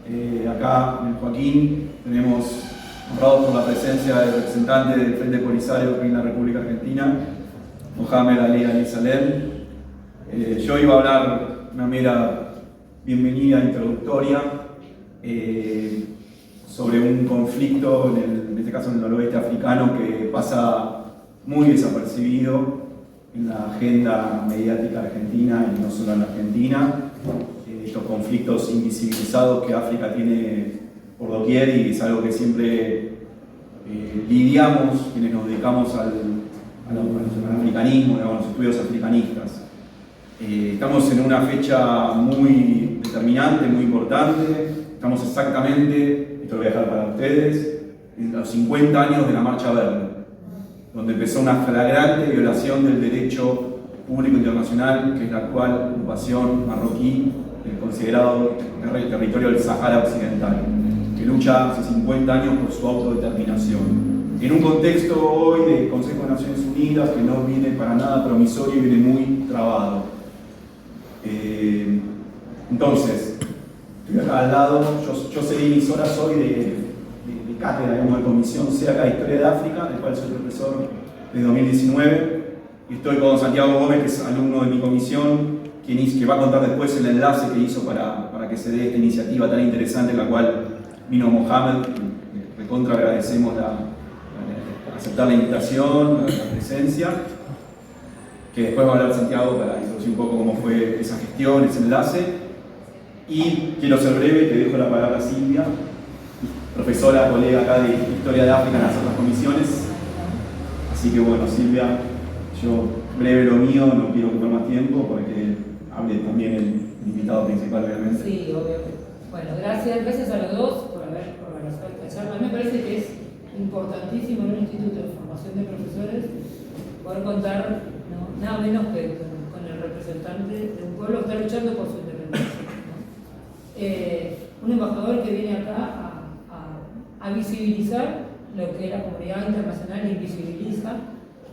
Acá en el Joaquín tenemos honrados por la presencia del representante del Frente Polisario en la República Argentina, Mohamed Ali Al-Salem. Yo iba a hablar una mera bienvenida introductoria sobre un conflicto, en este caso en el noroeste africano, que pasa muy desapercibido en la agenda mediática argentina y no solo en Argentina. Estos conflictos invisibilizados que África tiene por doquier, y es algo que siempre lidiamos quienes nos dedicamos al africanismo, a los estudios africanistas. Estamos en una fecha muy determinante, muy importante. Estamos exactamente, esto lo voy a dejar para ustedes, en los 50 años de la Marcha Verde, donde empezó una flagrante violación del derecho público internacional, que es la actual ocupación marroquí del considerado territorio del Sahara Occidental, que lucha hace 50 años por su autodeterminación. En un contexto hoy del Consejo de Naciones Unidas que no viene para nada promisorio y viene muy trabado. Entonces, estoy acá al lado, yo seguí mis horas hoy de cátedra, digamos, de comisión CACA de Historia de África, del cual soy profesor desde 2019, y estoy con Santiago Gómez, que es alumno de mi comisión, que va a contar después el enlace que hizo para que se dé esta iniciativa tan interesante, en la cual vino Mohamed. Recontra agradecemos aceptar la invitación, la presencia, que después va a hablar Santiago para introducir un poco cómo fue esa gestión, ese enlace. Y quiero ser breve, te dejo la palabra a Silvia, profesora, colega acá de Historia de África en las otras comisiones. Así que bueno, Silvia, yo breve lo mío, no quiero ocupar más tiempo porque hable también el invitado principal, obviamente. Sí, obviamente. Bueno, gracias a los dos por organizar esta charla. Me parece que es importantísimo en un instituto de formación de profesores poder contar nada menos que con el representante de un pueblo que está luchando por su independencia, ¿no? Un embajador que viene acá a visibilizar lo que la comunidad internacional invisibiliza,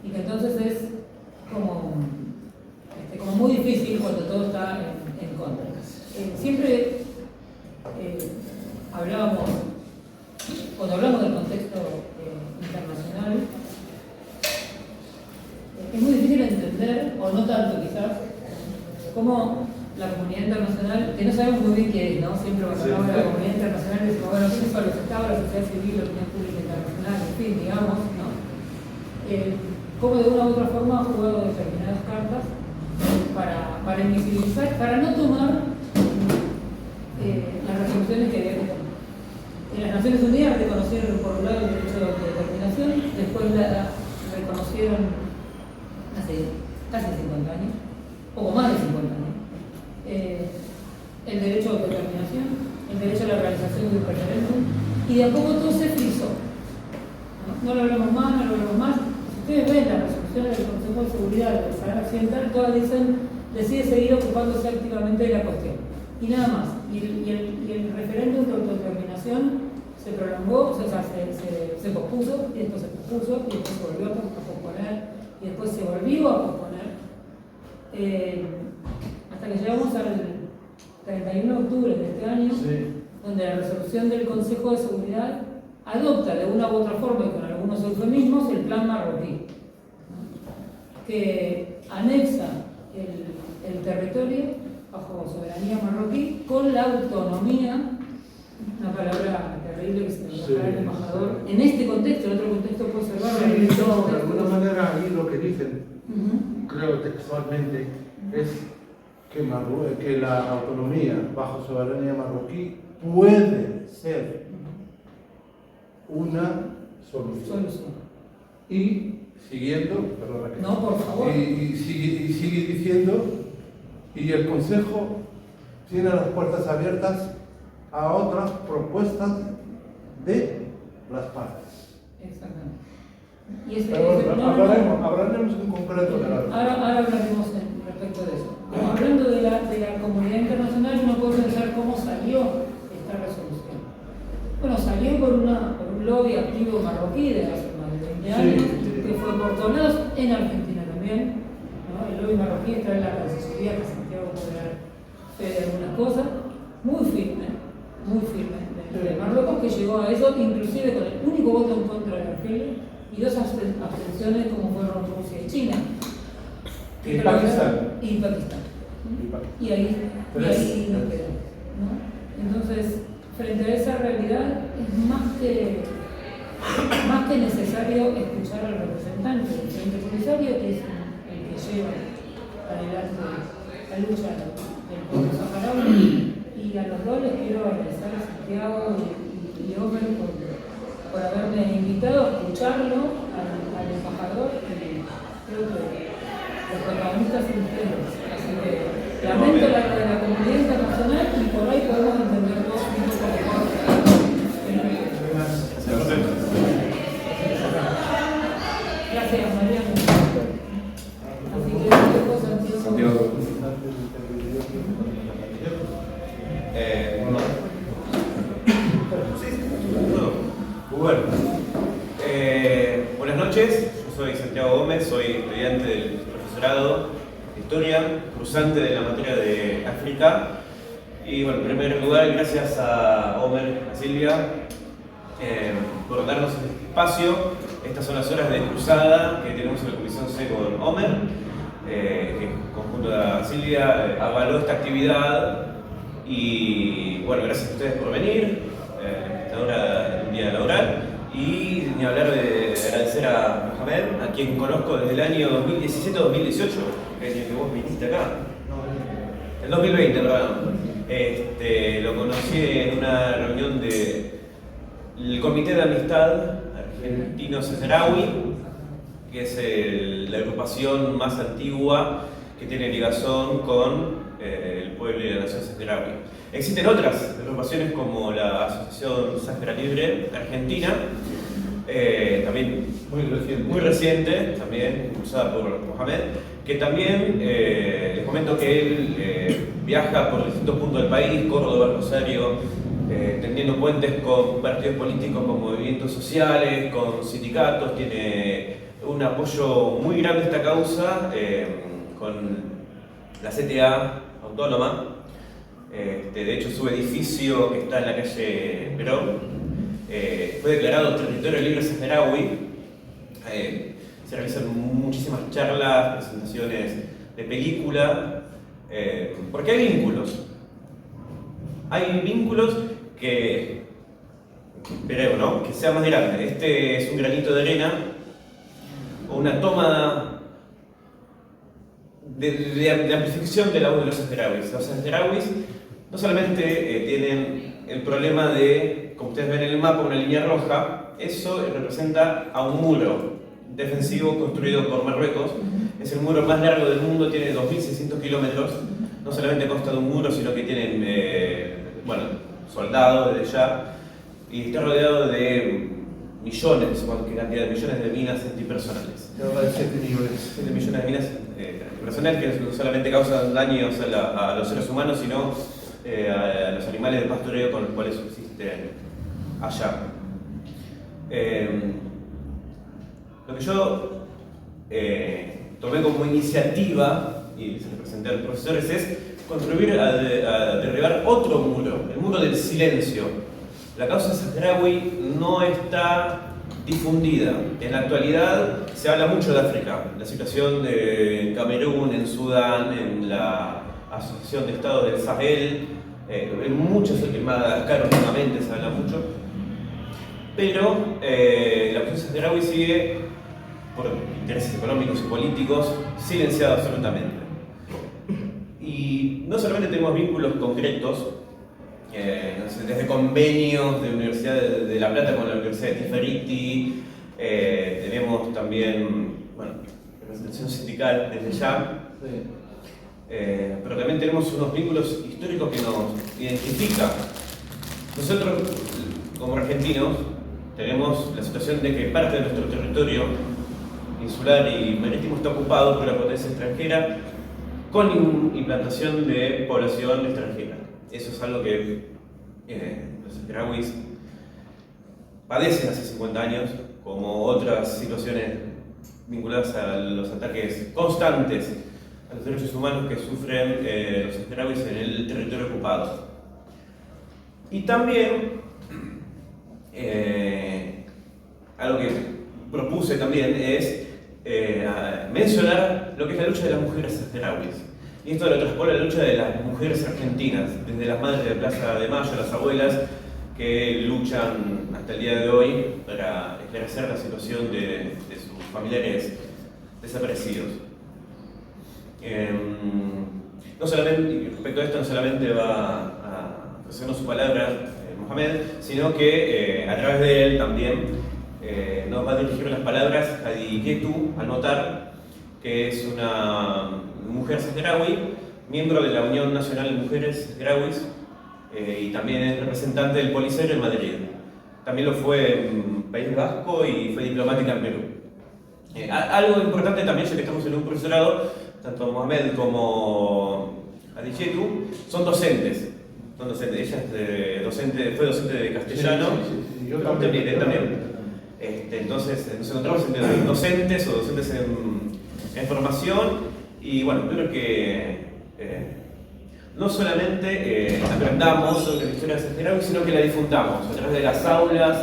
y que entonces es como muy difícil cuando todo está en contra. Siempre cuando hablamos del contexto internacional, es muy difícil entender, o no tanto quizás, cómo la comunidad internacional, que no sabemos muy bien qué es, ¿no? Siempre cuando hablamos de la comunidad internacional decimos, bueno, ¿quiénes son los estados, la sociedad civil, la opinión pública internacional, en fin, digamos, ¿no? Cómo de una u otra forma ha jugado determinadas cartas para invisibilizar, para no tomar las resoluciones que había que tomar. En las Naciones Unidas reconocieron por un lado el derecho de autodeterminación, después la reconocieron hace casi 50 años, poco más de 50 años, el derecho a autodeterminación, el derecho a la organización de un referéndum, y de a poco todo se frizó. No lo hablamos más. Si ustedes ven las resoluciones del Consejo de Seguridad del Sahara Occidental, todas dicen, decide seguir ocupándose activamente de la cuestión. Y nada más. Y el referéndum de autodeterminación se prolongó, o sea, se pospuso, y después se pospuso, y después se volvió a posponer, y después se volvió a posponer, hasta que llegamos al 31 de octubre de este año, donde la resolución del Consejo de Seguridad adopta de una u otra forma y con algunos eufemismos el plan marroquí, ¿no? Que anexa el territorio bajo soberanía marroquí con la autonomía, una palabra terrible que se me va el embajador, en este contexto, en otro contexto puede ser raro. De alguna manera ahí lo que dicen, creo textualmente, es que la autonomía bajo soberanía marroquí puede ser una solución. Y siguiendo, perdona, no, por favor. Y sigue diciendo, y el Consejo tiene las puertas abiertas a otras propuestas de las partes. Exactamente. Hablaremos en concreto de la ahora hablaremos respecto de eso. Hablando de la comunidad internacional, uno puede pensar cómo salió esta resolución. Bueno, salió por un lobby activo marroquí de hace más de 20 años, que fue por todos lados, en Argentina también, ¿no? El lobby marroquí está en la Cancillería, que Santiago puede dar fe de algunas cosas, muy firme, muy firme de Marruecos, que llegó a eso, inclusive con el único voto en contra de Argelia y 2 abstenciones como fueron Rusia y China. Y Pakistán. Y Pakistán. Y ahí nos quedó, ¿no? Entonces, frente a esa realidad, es más que necesario escuchar al representante del Frente Polisario, que es el que lleva adelante la lucha del pueblo saharaui. Y a los dos les quiero agradecer a Santiago y Omer por haberme invitado a escucharlo al embajador, y creo que los protagonistas son ustedes. Así que lamento la comunidad internacional y por ahí podemos entender todos un poco mejor. Gracias, Mariano. Así que dejo Santiago. Bueno, buenas noches, yo soy Santiago Gómez, soy estudiante del profesorado de Historia, cursante de la materia de África. Y bueno, en primer lugar, gracias a Omer, a Silvia, por darnos este espacio. Estas son las horas de cruzada que tenemos en la Comisión C con Omer, que conjunto a Silvia avaló esta actividad. Y bueno, gracias a ustedes por venir a esta hora de un día laboral. Y ni hablar de agradecer a Mohamed, a quien conozco desde el año 2017-2018, que es el que vos viniste acá. El 2020, perdón. Lo conocí en una reunión del Comité de Amistad Argentino-Saharaui, que es la agrupación más antigua que tiene ligación con el pueblo y la nación saharaui. Existen otras agrupaciones como la Asociación Sahara Libre Argentina, también muy reciente, también impulsada por Mohamed, que también les comento que él viaja por distintos puntos del país, Córdoba, Rosario, tendiendo puentes con partidos políticos, con movimientos sociales, con sindicatos, tiene un apoyo muy grande a esta causa con la CTA autónoma. De hecho, su edificio, que está en la calle Perón, fue declarado territorio libre saharaui. Se realizan muchísimas charlas, presentaciones de película, porque hay vínculos. Hay vínculos que esperemos, ¿no?, que sea más grande. Este es un granito de arena o una toma de amplificación de la voz de los saharauis. Los saharauis no solamente tienen el problema de, como ustedes ven en el mapa, una línea roja. Eso representa a un muro defensivo construido por Marruecos. Es el muro más largo del mundo, tiene 2.600 kilómetros. No solamente consta de un muro, sino que tienen soldados desde ya. Y está rodeado de millones, ¿qué cantidad de millones de minas antipersonales? 7 millones. 7 millones de minas antipersonales que no solamente causan daños a los seres humanos, sino a los animales de pastoreo con los cuales subsisten allá. Lo que yo tomé como iniciativa, y se lo presenté a los profesores, es contribuir a derribar otro muro, el muro del silencio. La causa saharaui no está difundida. En la actualidad se habla mucho de África, la situación de Camerún, en Sudán, en la Asociación de Estados del Sahel, en muchos, en Madagascar últimamente se habla mucho, pero la cuestión saharaui sigue, por intereses económicos y políticos, silenciada absolutamente. Y no solamente tenemos vínculos concretos, desde convenios de la Universidad de La Plata con la Universidad de Tifariti, tenemos también representación sindical desde ya, pero también tenemos unos vínculos históricos que nos identifican. Nosotros, como argentinos, tenemos la situación de que parte de nuestro territorio insular y marítimo está ocupado por la potencia extranjera con implantación de población extranjera. Eso es algo que los saharauis padecen hace 50 años, como otras situaciones vinculadas a los ataques constantes a los derechos humanos que sufren los saharauis en el territorio ocupado. Y también, algo que propuse también es mencionar lo que es la lucha de las mujeres saharauis. Y esto lo traspone a la lucha de las mujeres argentinas, desde las madres de Plaza de Mayo, las abuelas, que luchan hasta el día de hoy para esclarecer la situación de sus familiares desaparecidos. No solamente, respecto a esto, no solamente va a ofrecernos su palabra Mohamed, sino que a través de él también nos va a dirigir las palabras Hadi Ketu Anotar, que es una mujer saharaui, miembro de la Unión Nacional de Mujeres Saharauis, y también es representante del Polisario en Madrid. También lo fue en País Vasco y fue diplomática en Perú. Algo importante también, ya que estamos en un profesorado, tanto Mohamed como Hadi Ketu son docentes. Ella es fue docente de castellano. Sí, yo también. Entonces nos encontramos entre docentes o docentes en formación. Y bueno, espero que no solamente aprendamos sobre la historia de Saharaui, sino que la difundamos a través de las aulas,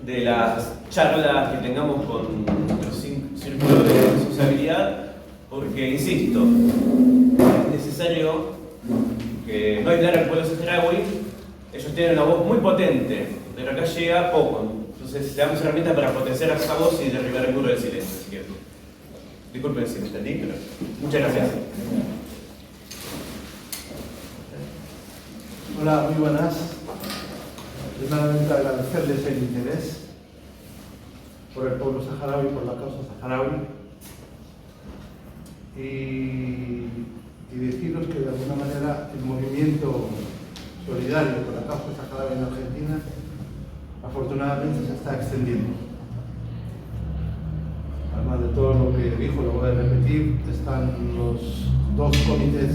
de las charlas que tengamos con nuestros círculos de responsabilidad, porque, insisto, es necesario que no aislar al pueblo saharaui. Ellos tienen una voz muy potente, pero acá llega poco. Entonces, le damos herramientas para potenciar esa voz y derribar el muro del silencio. Así que, disculpen si me entendí, pero muchas gracias. Hola, muy buenas. Primeramente agradecerles el interés por el pueblo saharaui, por la causa saharaui, y deciros que de alguna manera el movimiento solidario por la causa saharaui en Argentina afortunadamente se está extendiendo. Además de todo lo que dijo, lo voy a repetir, están los dos comités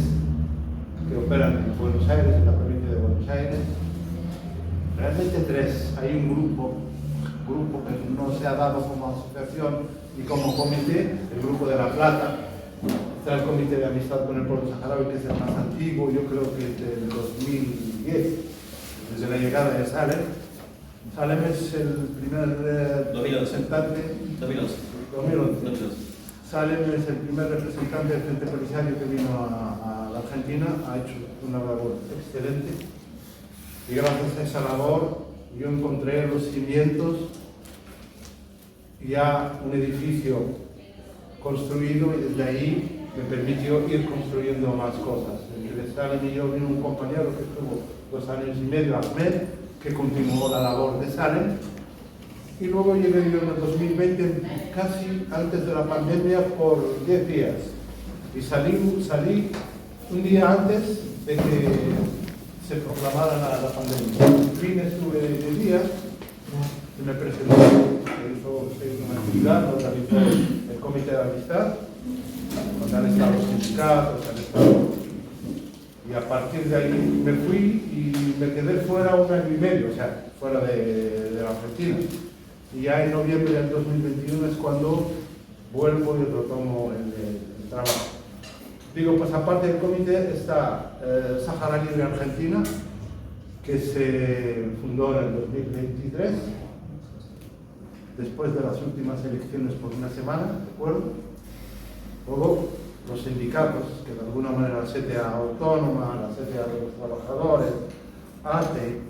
que operan en Buenos Aires, en la provincia de Buenos Aires. Realmente tres. Hay un grupo que no se ha dado como asociación y como comité, el Grupo de La Plata. Está el Comité de Amistad con el Pueblo Saharaui, que es el más antiguo, yo creo que es del 2010, desde la llegada de Salem. Salem es el primer representante. 2011. Salem es el primer representante del Frente Polisario que vino a la Argentina, ha hecho una labor excelente. Y gracias a esa labor yo encontré los cimientos, ya un edificio construido, y desde ahí me permitió ir construyendo más cosas. Entre Salem y yo vino un compañero que estuvo 2 años y medio, Ahmed, que continuó la labor de Salem. Y luego llegué yo en el 2020, casi antes de la pandemia, por 10 días. Y salí un día antes de que se proclamara la pandemia. Vine, estuve 10 días y me presenté. Hizo una actividad, lo realizó el Comité de Amistad, donde han estado los sindicatos, y a partir de ahí me fui y me quedé fuera 1 año y medio, o sea, fuera de la Argentina. Y ya en noviembre del 2021 es cuando vuelvo y retomo el trabajo. Digo, pues aparte del comité está Sahara Libre Argentina, que se fundó en el 2023, después de las últimas elecciones por 1 semana, ¿de acuerdo? Luego los sindicatos, que de alguna manera la CTA Autónoma, la CTA de los Trabajadores, ATE,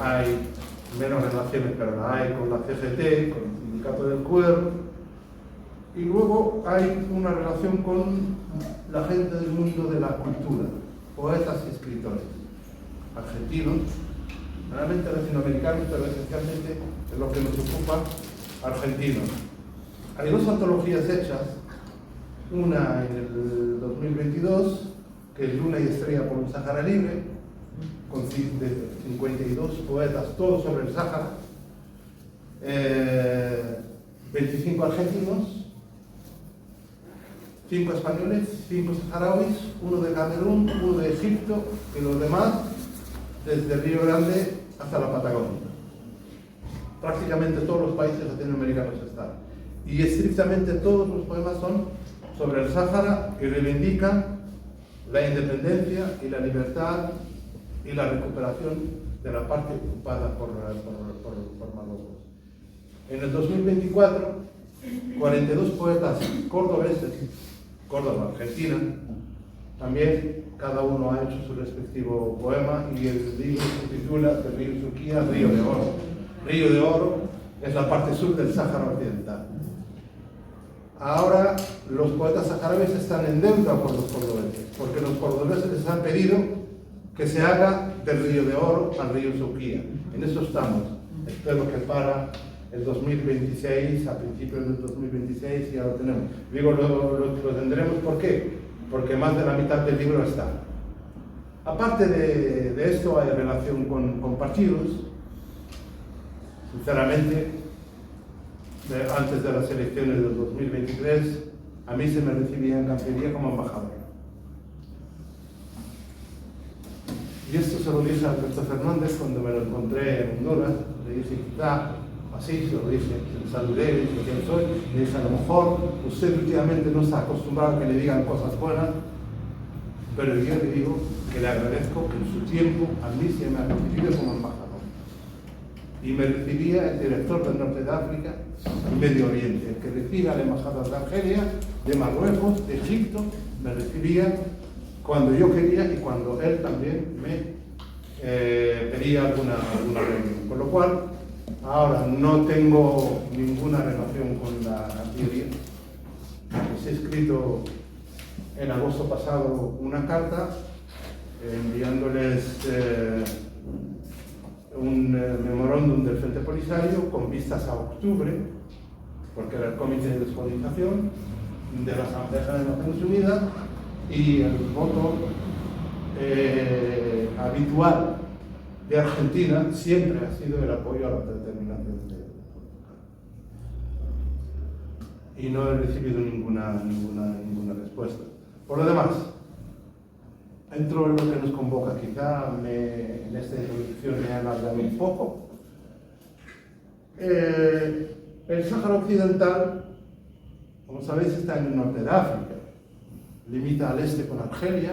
hay menos relaciones, pero la hay con la CGT, con el sindicato del cuero, y luego hay una relación con la gente del mundo de la cultura, poetas y escritores, argentinos, realmente latinoamericanos, pero esencialmente es lo que nos ocupa, argentinos. Hay 2 antologías hechas, una en el 2022, que es Luna y Estrella por un Sahara Libre, con 52 poetas, todos sobre el Sáhara, 25 argentinos, 5 españoles, 5 saharauis, 1 de Camerún, 1 de Egipto, y los demás desde Río Grande hasta la Patagonia. Prácticamente todos los países latinoamericanos están. Y estrictamente todos los poemas son sobre el Sáhara, y reivindican la independencia y la libertad y la recuperación de la parte ocupada por Marruecos. En el 2024, 42 poetas cordobeses, Córdoba, Argentina, también cada uno ha hecho su respectivo poema y el libro se titula de Río Suquía, Río de Oro. Río de Oro es la parte sur del Sáhara Occidental. Ahora los poetas saharauis están en deuda con los cordobeses, porque los cordobeses les han pedido que se haga del Río de Oro al Río Suquía. En eso estamos. Espero que para el 2026, a principios del 2026 ya lo tenemos. Digo, lo tendremos, ¿por qué? Porque más de la mitad del libro está. Aparte de esto hay relación con partidos. Sinceramente, antes de las elecciones del 2023, a mí se me recibía en Cancillería como embajador. Y esto se lo dije a Alberto Fernández cuando me lo encontré en Honduras. Le dije, quizá, así se lo dije, le saludé, le dije quién soy. Le dije, a lo mejor usted últimamente no está acostumbrado a que le digan cosas buenas, pero yo le digo que le agradezco que en su tiempo a mí se me ha recibido como embajador. Y me recibía el director del Norte de África y Medio Oriente, el que recibe al embajador de Argelia, de Marruecos, de Egipto, me recibía cuando yo quería y cuando él también me pedía alguna reunión. Con lo cual, ahora no tengo ninguna relación con la Argelia. Les he escrito en agosto pasado una carta enviándoles un memorándum del Frente Polisario con vistas a octubre, porque era el Comité de Descolonización de la Asamblea de Naciones Unidas, y el voto habitual de Argentina siempre ha sido el apoyo a la autodeterminación. Y no he recibido ninguna respuesta. Por lo demás, entro en lo que nos convoca. Quizá en esta introducción me alargaré un poco. El Sáhara Occidental, como sabéis, está en el norte de África. Limita al este con Argelia,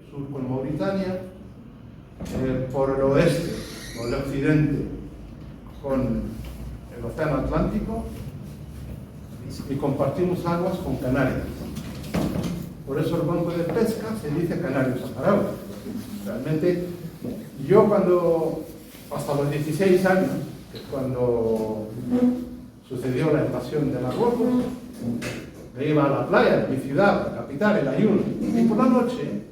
sur con Mauritania, por el oeste o el occidente con el Océano Atlántico y compartimos aguas con Canarias. Por eso el banco de pesca se dice Canarios Saharaui. Realmente, yo hasta los 16 años, que es cuando sucedió la invasión de Marruecos, me iba a la playa de mi ciudad, la capital, el Ayun, y por la noche,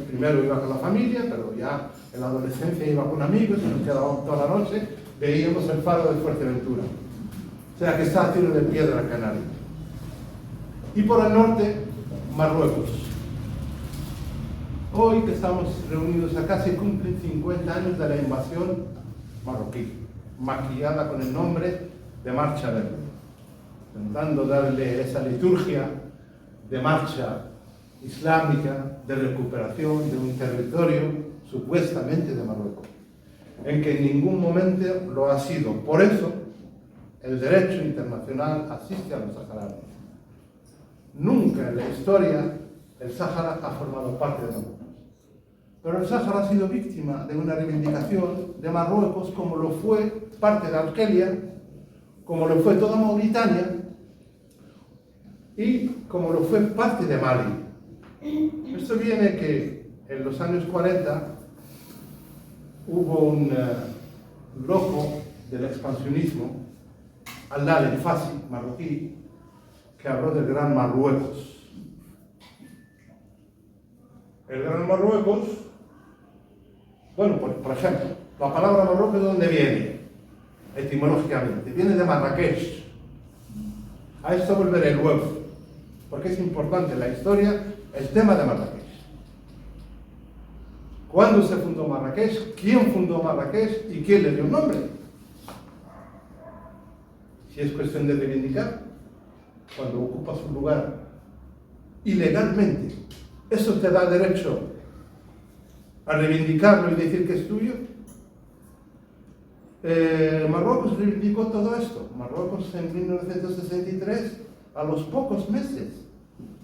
primero iba con la familia, pero ya en la adolescencia iba con amigos, y nos quedábamos toda la noche, veíamos el faro de Fuerteventura. O sea que está a tiro de piedra Canarias. Y por el norte, Marruecos. Hoy que estamos reunidos acá se cumplen 50 años de la invasión marroquí, maquillada con el nombre de Marcha Verde, intentando darle esa liturgia de marcha islámica, de recuperación de un territorio supuestamente de Marruecos, en que en ningún momento lo ha sido. Por eso, el derecho internacional asiste a los saharauis. Nunca en la historia el Sáhara ha formado parte de Marruecos. Pero el Sáhara ha sido víctima de una reivindicación de Marruecos, como lo fue parte de Argelia, como lo fue toda Mauritania y como lo fue parte de Mali. Esto viene que en los años 40 hubo un loco del expansionismo, Al-Lal el-Fassi, marroquí, que habló del Gran Marruecos. El Gran Marruecos, bueno, por ejemplo, la palabra Marruecos, ¿de dónde viene? Etimológicamente, viene de Marrakech. A esto volveré luego, porque es importante en la historia el tema de Marrakech. ¿Cuándo se fundó Marrakech? ¿Quién fundó Marrakech? ¿Y quién le dio un nombre? Si es cuestión de reivindicar, cuando ocupas un lugar ilegalmente, ¿eso te da derecho a reivindicarlo y decir que es tuyo? Marruecos reivindicó todo esto. Marruecos en 1963, a los pocos meses,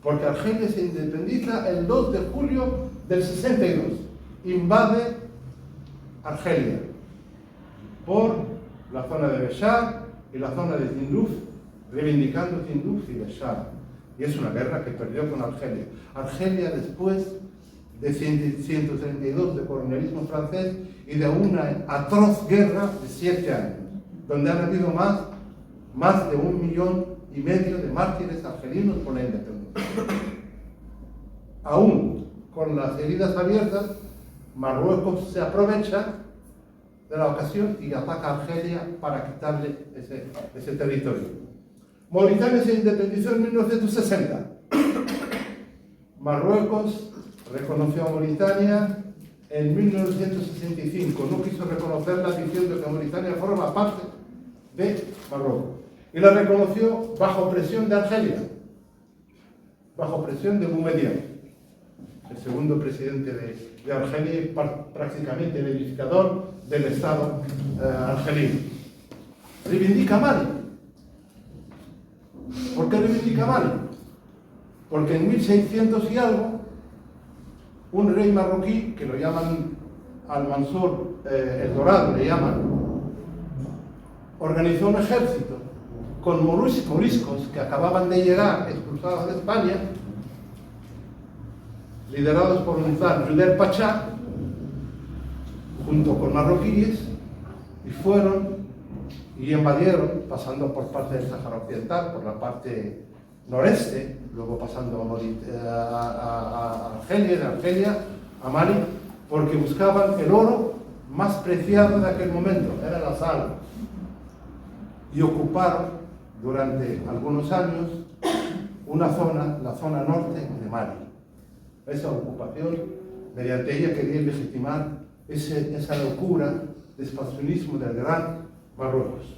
porque Argelia se independiza el 2 de julio del 62. invade Argelia por la zona de Béchar y la zona de Tindouf, reivindicando Tindouf y Béchar. Y es una guerra que perdió con Argelia. Argelia, después de 132 de colonialismo francés y de una atroz guerra de 7 años, donde han habido más de 1,5 millones de mártires argelinos por la independencia. Aún con las heridas abiertas, Marruecos se aprovecha de la ocasión y ataca a Argelia para quitarle ese territorio. Mauritania se independizó en 1960. Marruecos reconoció a Mauritania en 1965. No quiso reconocerla diciendo que Mauritania forma parte de Marruecos. Y la reconoció bajo presión de Argelia, bajo presión de Boumediene, el segundo presidente de Argelia y prácticamente el edificador del Estado argelino. Reivindica Mali. ¿Por qué reivindica Mali? Porque en 1600 y algo, un rey marroquí, que lo llaman Al-Mansur el Dorado, le llaman, organizó un ejército con moriscos que acababan de llegar expulsados de España, liderados por un zar, Juder Pachá, junto con marroquíes, y fueron y invadieron, pasando por parte del Sáhara Occidental, por la parte noreste, luego pasando a Argelia, de Argelia a Mali, porque buscaban el oro más preciado de aquel momento, era la sal, y ocuparon durante algunos años una zona, la zona norte de Mali. Esa ocupación, mediante ella quería legitimar esa locura de expansionismo del gran Marruecos.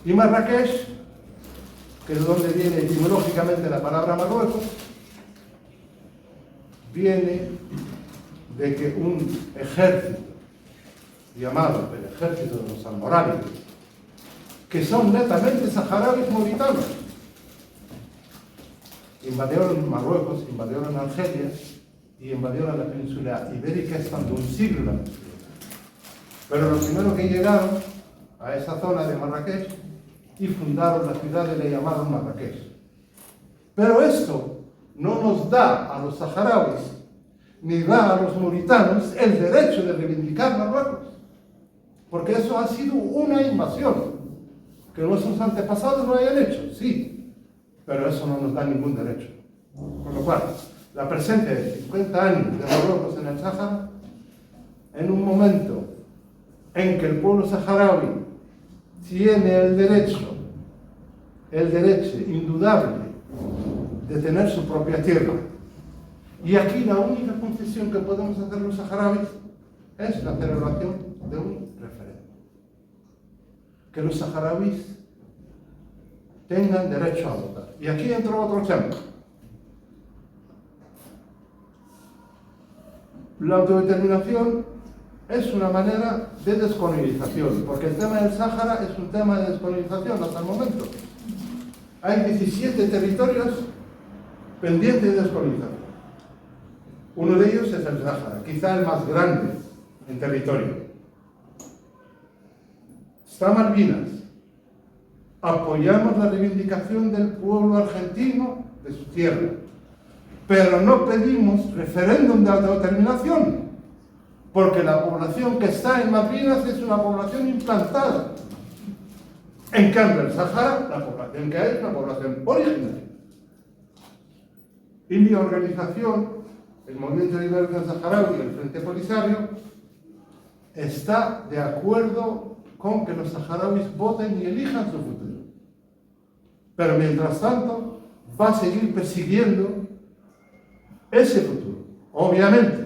Y Marrakech, que es donde viene etimológicamente la palabra Marruecos, viene de que un ejército llamado el ejército de los almorávides, que son netamente saharauis mauritanos, invadieron Marruecos, invadieron Argelia y invadieron la península ibérica estando un siglo en la península. Pero lo primero que llegaron a esa zona de Marrakech y fundaron la ciudad y le llamaron Marrakech. Pero esto no nos da a los saharauis ni da a los mauritanos el derecho de reivindicar Marruecos, porque eso ha sido una invasión que nuestros antepasados no hayan hecho, sí, pero eso no nos da ningún derecho. Con lo cual, la presencia de 50 años de Marruecos en el Sáhara, en un momento en que el pueblo saharaui tiene el derecho indudable de tener su propia tierra, y aquí la única concesión que podemos hacer los saharauis es la celebración de un referéndum. Que los saharauis tengan derecho a votar. Y aquí entra otro ejemplo. La autodeterminación es una manera de descolonización, porque el tema del Sáhara es un tema de descolonización hasta el momento. Hay 17 territorios pendientes de descolonización. Uno de ellos es el Sáhara, quizá el más grande en territorio. Está Malvinas. Apoyamos la reivindicación del pueblo argentino de su tierra, pero no pedimos referéndum de autodeterminación, porque la población que está en Malvinas es una población implantada. En cambio, el Sáhara, la población que hay es una población originaria. Y mi organización, el Movimiento de Liberación Saharaui y el Frente Polisario, está de acuerdo con que los saharauis voten y elijan su futuro. Pero mientras tanto, va a seguir persiguiendo ese futuro. Obviamente,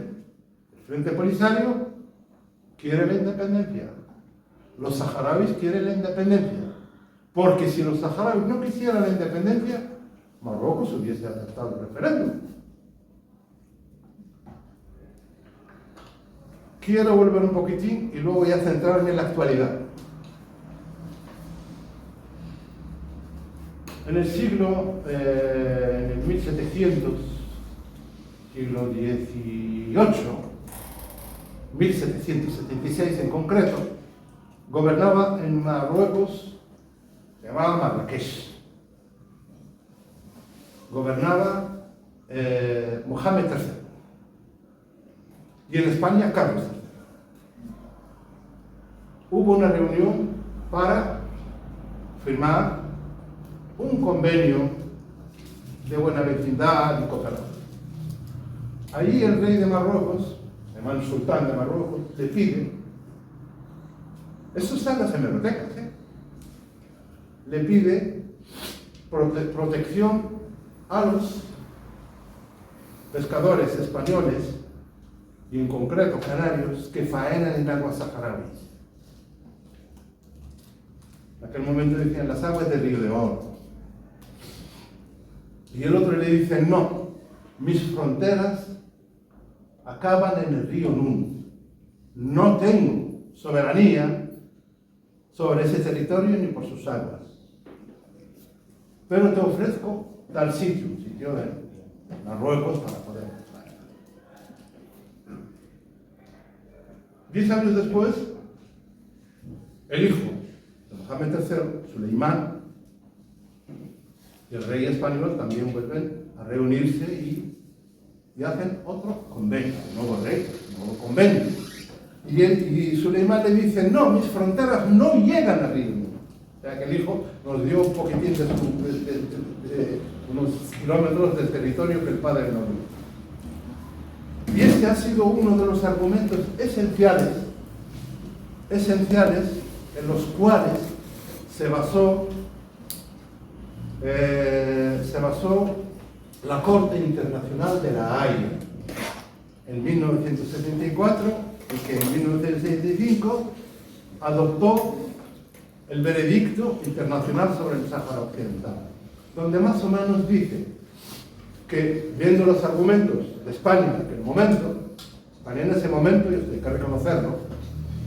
el Frente Polisario quiere la independencia. Los saharauis quieren la independencia. Porque si los saharauis no quisieran la independencia, Marruecos hubiese aceptado el referéndum. Quiero volver un poquitín y luego voy a centrarme en la actualidad. En el siglo, en el 1700, siglo XVIII, 1776 en concreto, gobernaba en Marruecos, se llamaba Marrakech. Gobernaba Mohamed III. Y en España, Carlos III. Hubo una reunión para firmar un convenio de buena vecindad y cooperación. Allí el rey de Marruecos, el sultán de Marruecos, le pide, eso está en las hemerotecas, le pide protección a los pescadores españoles y en concreto canarios que faenan en aguas saharauis. En aquel momento decían las aguas del Río de Oro. Y el otro le dice, no, mis fronteras acaban en el río Nun. No tengo soberanía sobre ese territorio ni por sus aguas. Pero te ofrezco tal sitio, un sitio de Marruecos para poder entrar. 10 años después, el hijo de Mohamed III, Suleimán, y el rey español también vuelven a reunirse y hacen otro convenio, el nuevo rey, el nuevo convenio. Y Suleimán le dice, no, mis fronteras no llegan al río. O sea que el hijo nos dio un poquitín de unos kilómetros del territorio que el padre no dio. Y este ha sido uno de los argumentos esenciales en los cuales se basó la Corte Internacional de la Haya en 1974 y que en 1965 adoptó el veredicto internacional sobre el Sáhara Occidental, donde más o menos dice que, viendo los argumentos de España en aquel momento, España en ese momento, y esto hay que reconocerlo,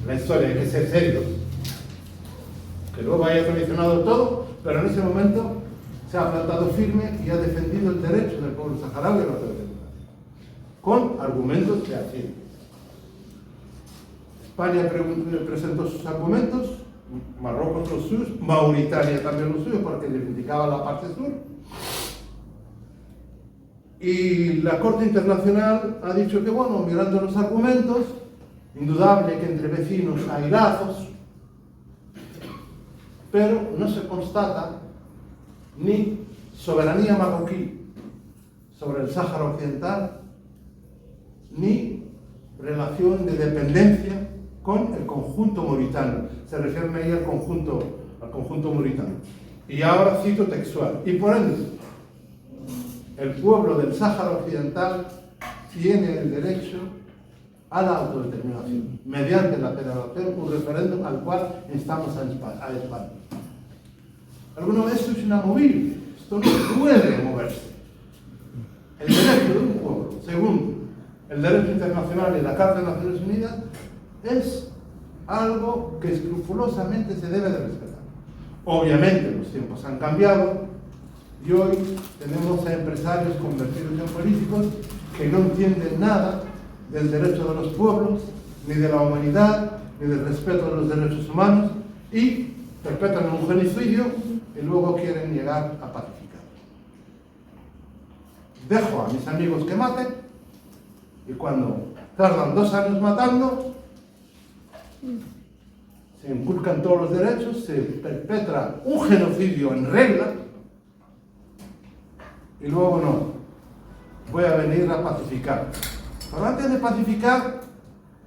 en la historia hay que ser serios, que luego haya solucionado todo, pero en ese momento se ha plantado firme y ha defendido el derecho del pueblo saharaui a la autodeterminación, con argumentos fehacientes. España presentó sus argumentos, Marruecos los suyos, Mauritania también los suyos, porque reivindicaba la parte sur. Y la Corte Internacional ha dicho que, bueno, mirando los argumentos, indudable que entre vecinos hay lazos, pero no se constata ni soberanía marroquí sobre el Sáhara Occidental, ni relación de dependencia con el conjunto mauritano. Se refieren ahí al conjunto mauritano. Y ahora cito textual. Y por ende, el pueblo del Sáhara Occidental tiene el derecho a la autodeterminación, mediante la celebración de un referéndum al cual instamos a España. Alguna vez esto es inamovible, esto no puede moverse. El derecho de un pueblo, según el derecho internacional y la Carta de Naciones Unidas, es algo que escrupulosamente se debe de respetar. Obviamente los tiempos han cambiado y hoy tenemos a empresarios convertidos en políticos que no entienden nada del derecho de los pueblos, ni de la humanidad, ni del respeto de los derechos humanos, y perpetran un genocidio y luego quieren llegar a pacificar. Dejo a mis amigos que maten, y cuando tardan 2 años matando, se inculcan todos los derechos, se perpetra un genocidio en regla, y luego no, voy a venir a pacificar. Pero antes de pacificar,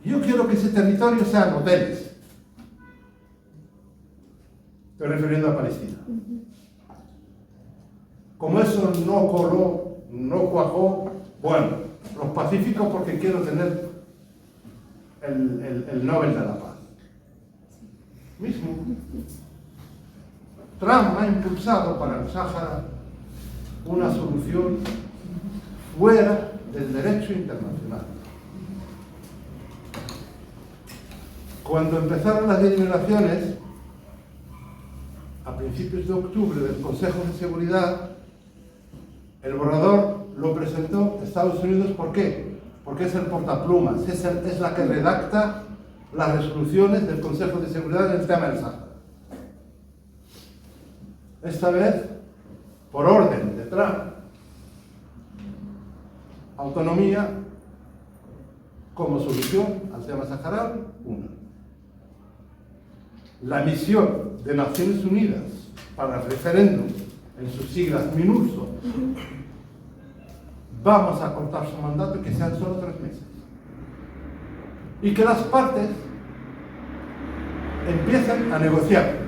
yo quiero que ese territorio sean hoteles. Estoy refiriendo a Palestina. Como eso no coló, no cuajó, bueno, los pacifico porque quiero tener el Nobel de la Paz. Mismo. Trump ha impulsado para el Sáhara una solución fuera del derecho internacional. Cuando empezaron las deliberaciones, a principios de octubre del Consejo de Seguridad, el borrador lo presentó Estados Unidos. ¿Por qué? Porque es el portaplumas, es la que redacta las resoluciones del Consejo de Seguridad en el tema del Sáhara. Esta vez, por orden de Trump, autonomía como solución al tema saharaui, una. La misión de Naciones Unidas para el referéndum, en sus siglas MINURSO, vamos a cortar su mandato y que sean solo 3 meses. Y que las partes empiecen a negociar,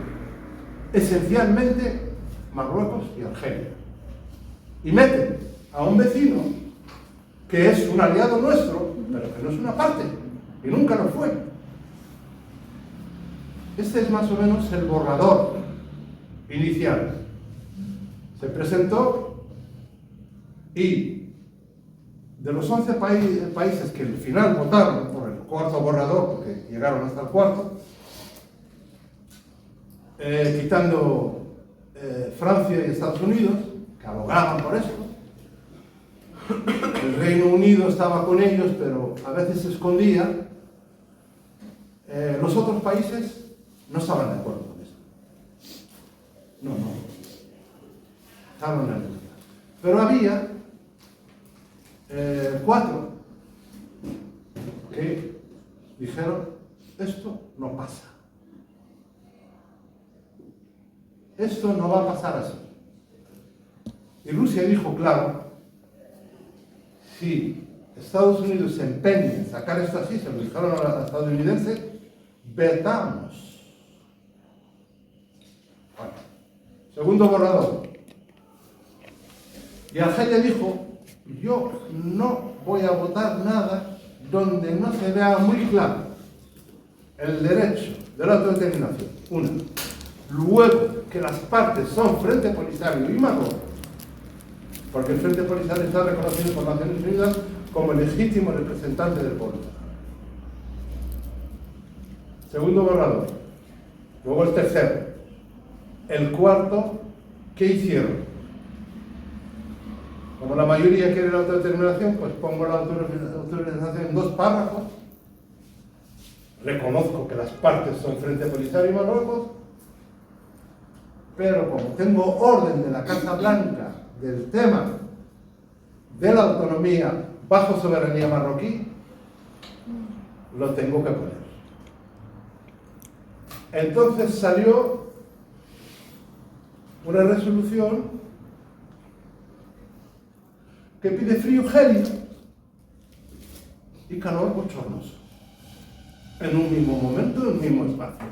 esencialmente Marruecos y Argelia. Y meten a un vecino que es un aliado nuestro, pero que no es una parte, y nunca lo fue. Este es más o menos el borrador inicial. Se presentó y de los 11 países que al final votaron por el cuarto borrador, porque llegaron hasta el cuarto, quitando Francia y Estados Unidos, que abogaban por eso. El Reino Unido estaba con ellos, pero a veces se escondía. Los otros países no estaban de acuerdo con eso. No. Estaban en la lucha. Pero había 4 que dijeron, esto no pasa. Esto no va a pasar así. Y Rusia dijo, claro, si Estados Unidos se empeña en sacar esto así, se lo dijeron a los estadounidenses, vetamos. Bueno, segundo borrador. Y Argelia dijo, yo no voy a votar nada donde no se vea muy claro el derecho de la autodeterminación. Una. Luego, que las partes son Frente Polisario y Marruecos, porque el Frente Polisario está reconocido por Naciones Unidas como el legítimo representante del pueblo. Segundo borrador. Luego el tercero. El cuarto, ¿qué hicieron? Como la mayoría quiere la autodeterminación, pues pongo la autodeterminación en 2 párrafos. Reconozco que las partes son Frente Polisario y Marruecos, pero como tengo orden de la Casa Blanca del tema de la autonomía bajo soberanía marroquí, lo tengo que poner. Entonces salió una resolución que pide frío gélido y calor bochornoso en un mismo momento, en un mismo espacio.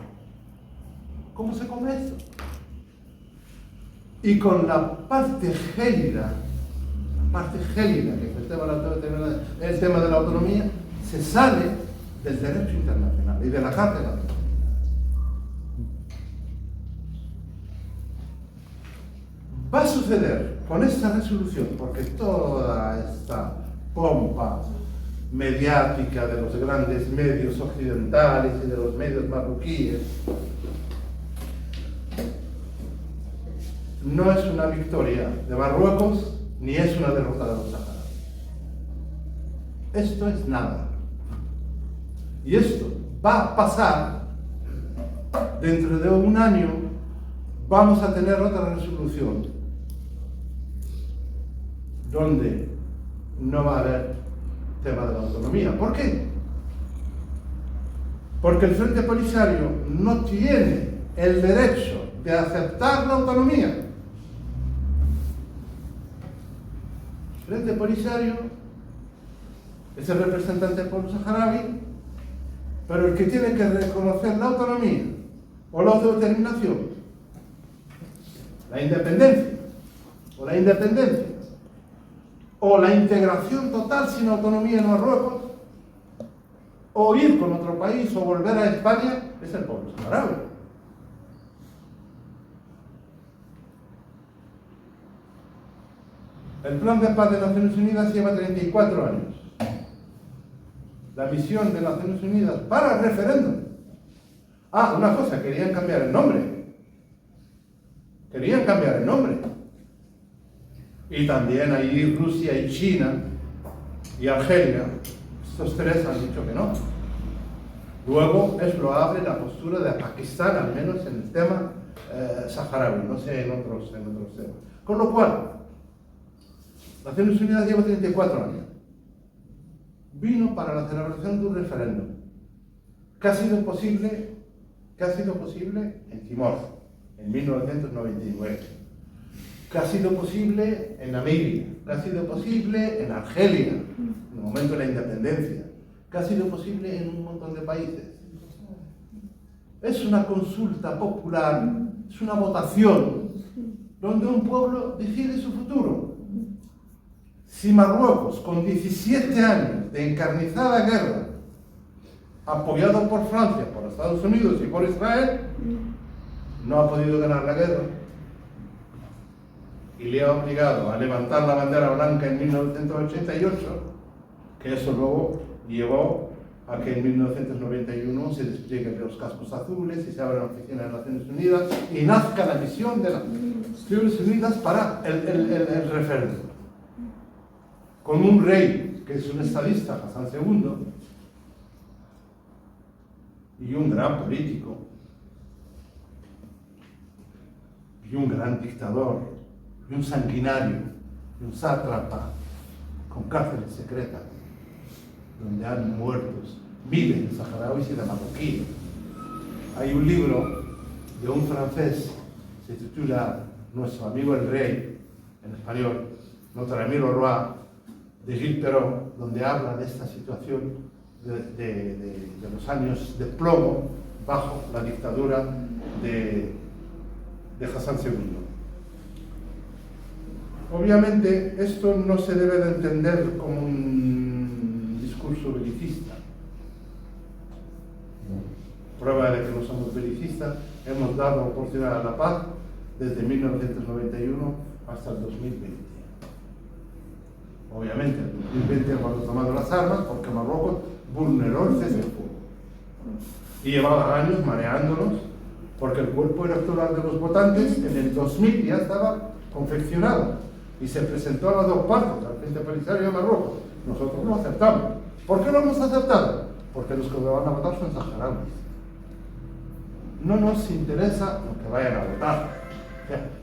¿Cómo se come esto? Y con la parte gélida, que es el tema de la autonomía, se sale del derecho internacional y de la Carta de la Autonomía. Va a suceder con esta resolución, porque toda esta pompa mediática de los grandes medios occidentales y de los medios marroquíes no es una victoria de Marruecos ni es una derrota de los saharauis. Esto es nada. Y esto va a pasar dentro de un año. Vamos a tener otra resolución donde no va a haber tema de la autonomía. ¿Por qué? Porque el Frente Polisario no tiene el derecho de aceptar la autonomía. El Frente Polisario es el representante del pueblo saharaui, pero el que tiene que reconocer la autonomía o la autodeterminación, la independencia o la integración total sin autonomía en Marruecos, o ir con otro país o volver a España, es el pueblo saharaui. El Plan de Paz de Naciones Unidas lleva 34 años. La misión de Naciones Unidas para el referéndum. Una cosa, querían cambiar el nombre. Y también ahí Rusia y China y Argelia, estos tres han dicho que no. Luego es loable la postura de Pakistán, al menos en el tema saharaui, no sé en otros temas. Con lo cual, Naciones Unidas lleva 34 años. Vino para la celebración de un referéndum que ha sido posible en Timor, en 1999, que ha sido posible en Namibia, que ha sido posible en Argelia, en el momento de la independencia, que ha sido posible en un montón de países. Es una consulta popular, es una votación donde un pueblo decide su futuro. Si Marruecos, con 17 años de encarnizada guerra, apoyado por Francia, por Estados Unidos y por Israel, no ha podido ganar la guerra y le ha obligado a levantar la bandera blanca en 1988, que eso luego llevó a que en 1991 se desplieguen los cascos azules y se abra la oficina de Naciones Unidas y nazca la misión de las Naciones Unidas para el referéndum. Con un rey que es un estadista, Hassan II, y un gran político, y un gran dictador, y un sanguinario, y un sátrapa, con cárceles secretas, donde han muerto miles de saharauis y de marroquíes. Hay un libro de un francés, se titula Nuestro amigo el rey, en español, Notre ami le roi, de Gilles Perrault, donde habla de esta situación de los años de plomo bajo la dictadura de Hassan II. Obviamente esto no se debe de entender como un discurso belicista. Prueba de que no somos belicistas, hemos dado oportunidad a la paz desde 1991 hasta el 2020. Obviamente, en 2020 hemos tomado las armas porque Marruecos vulneró el cese del fuego. Y llevaba años mareándonos porque el cuerpo electoral de los votantes en el 2000 ya estaba confeccionado y se presentó a las dos partes, al Frente Polisario y a Marruecos. Nosotros lo aceptamos. ¿Por qué lo hemos aceptado? Porque los que van a votar son saharauis. No nos interesa lo que vayan a votar,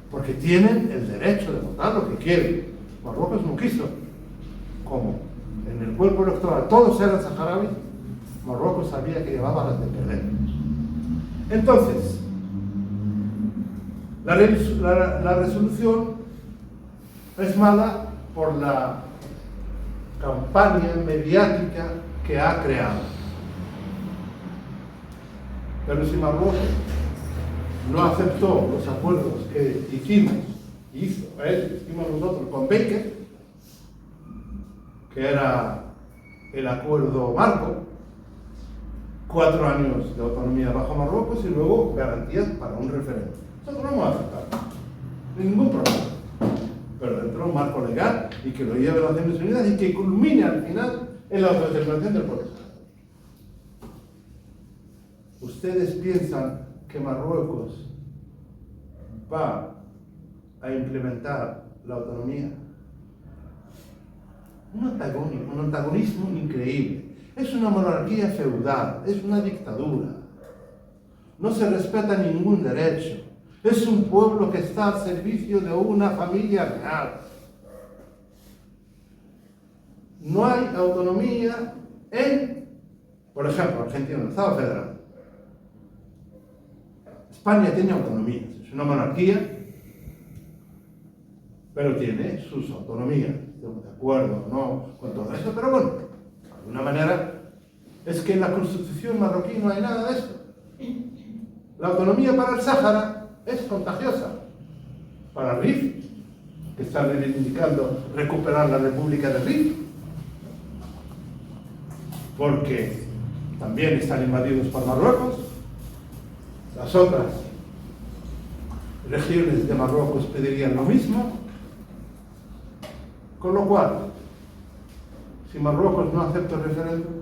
porque tienen el derecho de votar lo que quieren. Marruecos no quiso. Como en el cuerpo electoral todos eran saharauis, Marruecos sabía que llevaba las de perder. Entonces, la resolución es mala por la campaña mediática que ha creado. Pero si Marruecos no aceptó los acuerdos que hicimos nosotros con Baker, que era el acuerdo marco, 4 años de autonomía bajo Marruecos y luego garantías para un referéndum. Nosotros no vamos a aceptar, ningún problema, pero dentro de un marco legal y que lo lleve a las Naciones Unidas y que culmine al final en la autodeterminación del pueblo. ¿Ustedes piensan que Marruecos va a implementar la autonomía? Un antagonismo increíble. Es una monarquía feudal, es una dictadura. No se respeta ningún derecho. Es un pueblo que está al servicio de una familia real. No hay autonomía en, por ejemplo, Argentina, el Estado Federal. España tiene autonomía, es una monarquía, pero tiene sus autonomías. Estamos de acuerdo, no con todo eso, pero bueno, de alguna manera es que en la constitución marroquí no hay nada de esto. La autonomía para el Sáhara es contagiosa. Para Rif, que está reivindicando recuperar la República de Rif, porque también están invadidos por Marruecos. Las otras regiones de Marruecos pedirían lo mismo. Con lo cual, si Marruecos no acepta el referéndum,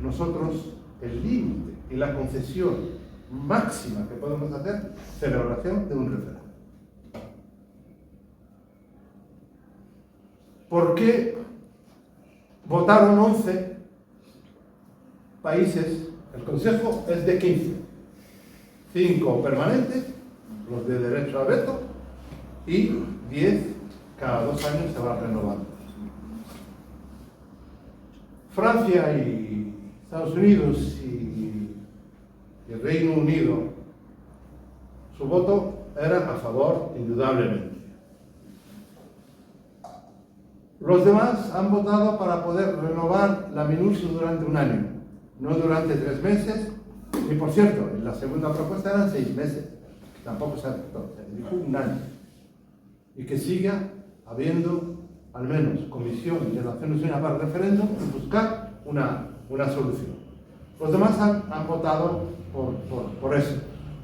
nosotros el límite y la concesión máxima que podemos hacer, celebración de un referéndum. ¿por qué votaron 11 países? El Consejo es de 15. 5 permanentes, los de derecho a veto, y 10 cada 2 años se va renovando. Francia y Estados Unidos y el Reino Unido, su voto era a favor, indudablemente. Los demás han votado para poder renovar la MINURSO durante 1 año, no durante 3 meses, y por cierto, en la segunda propuesta eran 6 meses, que tampoco se aceptó, se dijo 1 año, y que siga habiendo al menos comisión de Naciones Unidas para el referéndum y buscar una solución. Los demás han votado por eso.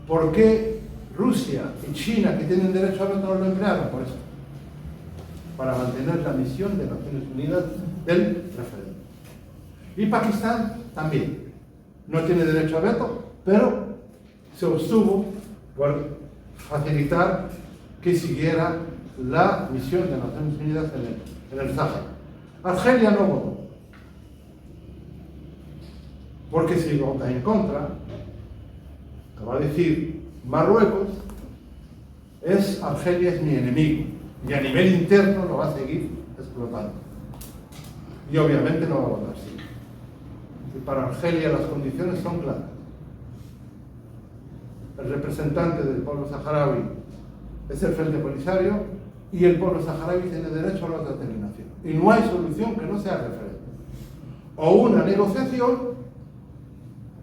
¿Por qué Rusia y China, que tienen derecho a veto, no lo emplearon? Por eso. Para mantener la misión de Naciones Unidas del referéndum. Y Pakistán también. No tiene derecho a veto, pero se obtuvo por facilitar que siguiera la misión de Naciones Unidas en el Sáhara. Argelia no votó. Porque si vota en contra, te va a decir Marruecos, Argelia es mi enemigo. Y a nivel interno lo va a seguir explotando. Y obviamente no va a votar sí. Y para Argelia las condiciones son claras. El representante del pueblo saharaui es el Frente Polisario y el pueblo saharaui tiene derecho a la autodeterminación. Y no hay solución que no sea referéndum. O una negociación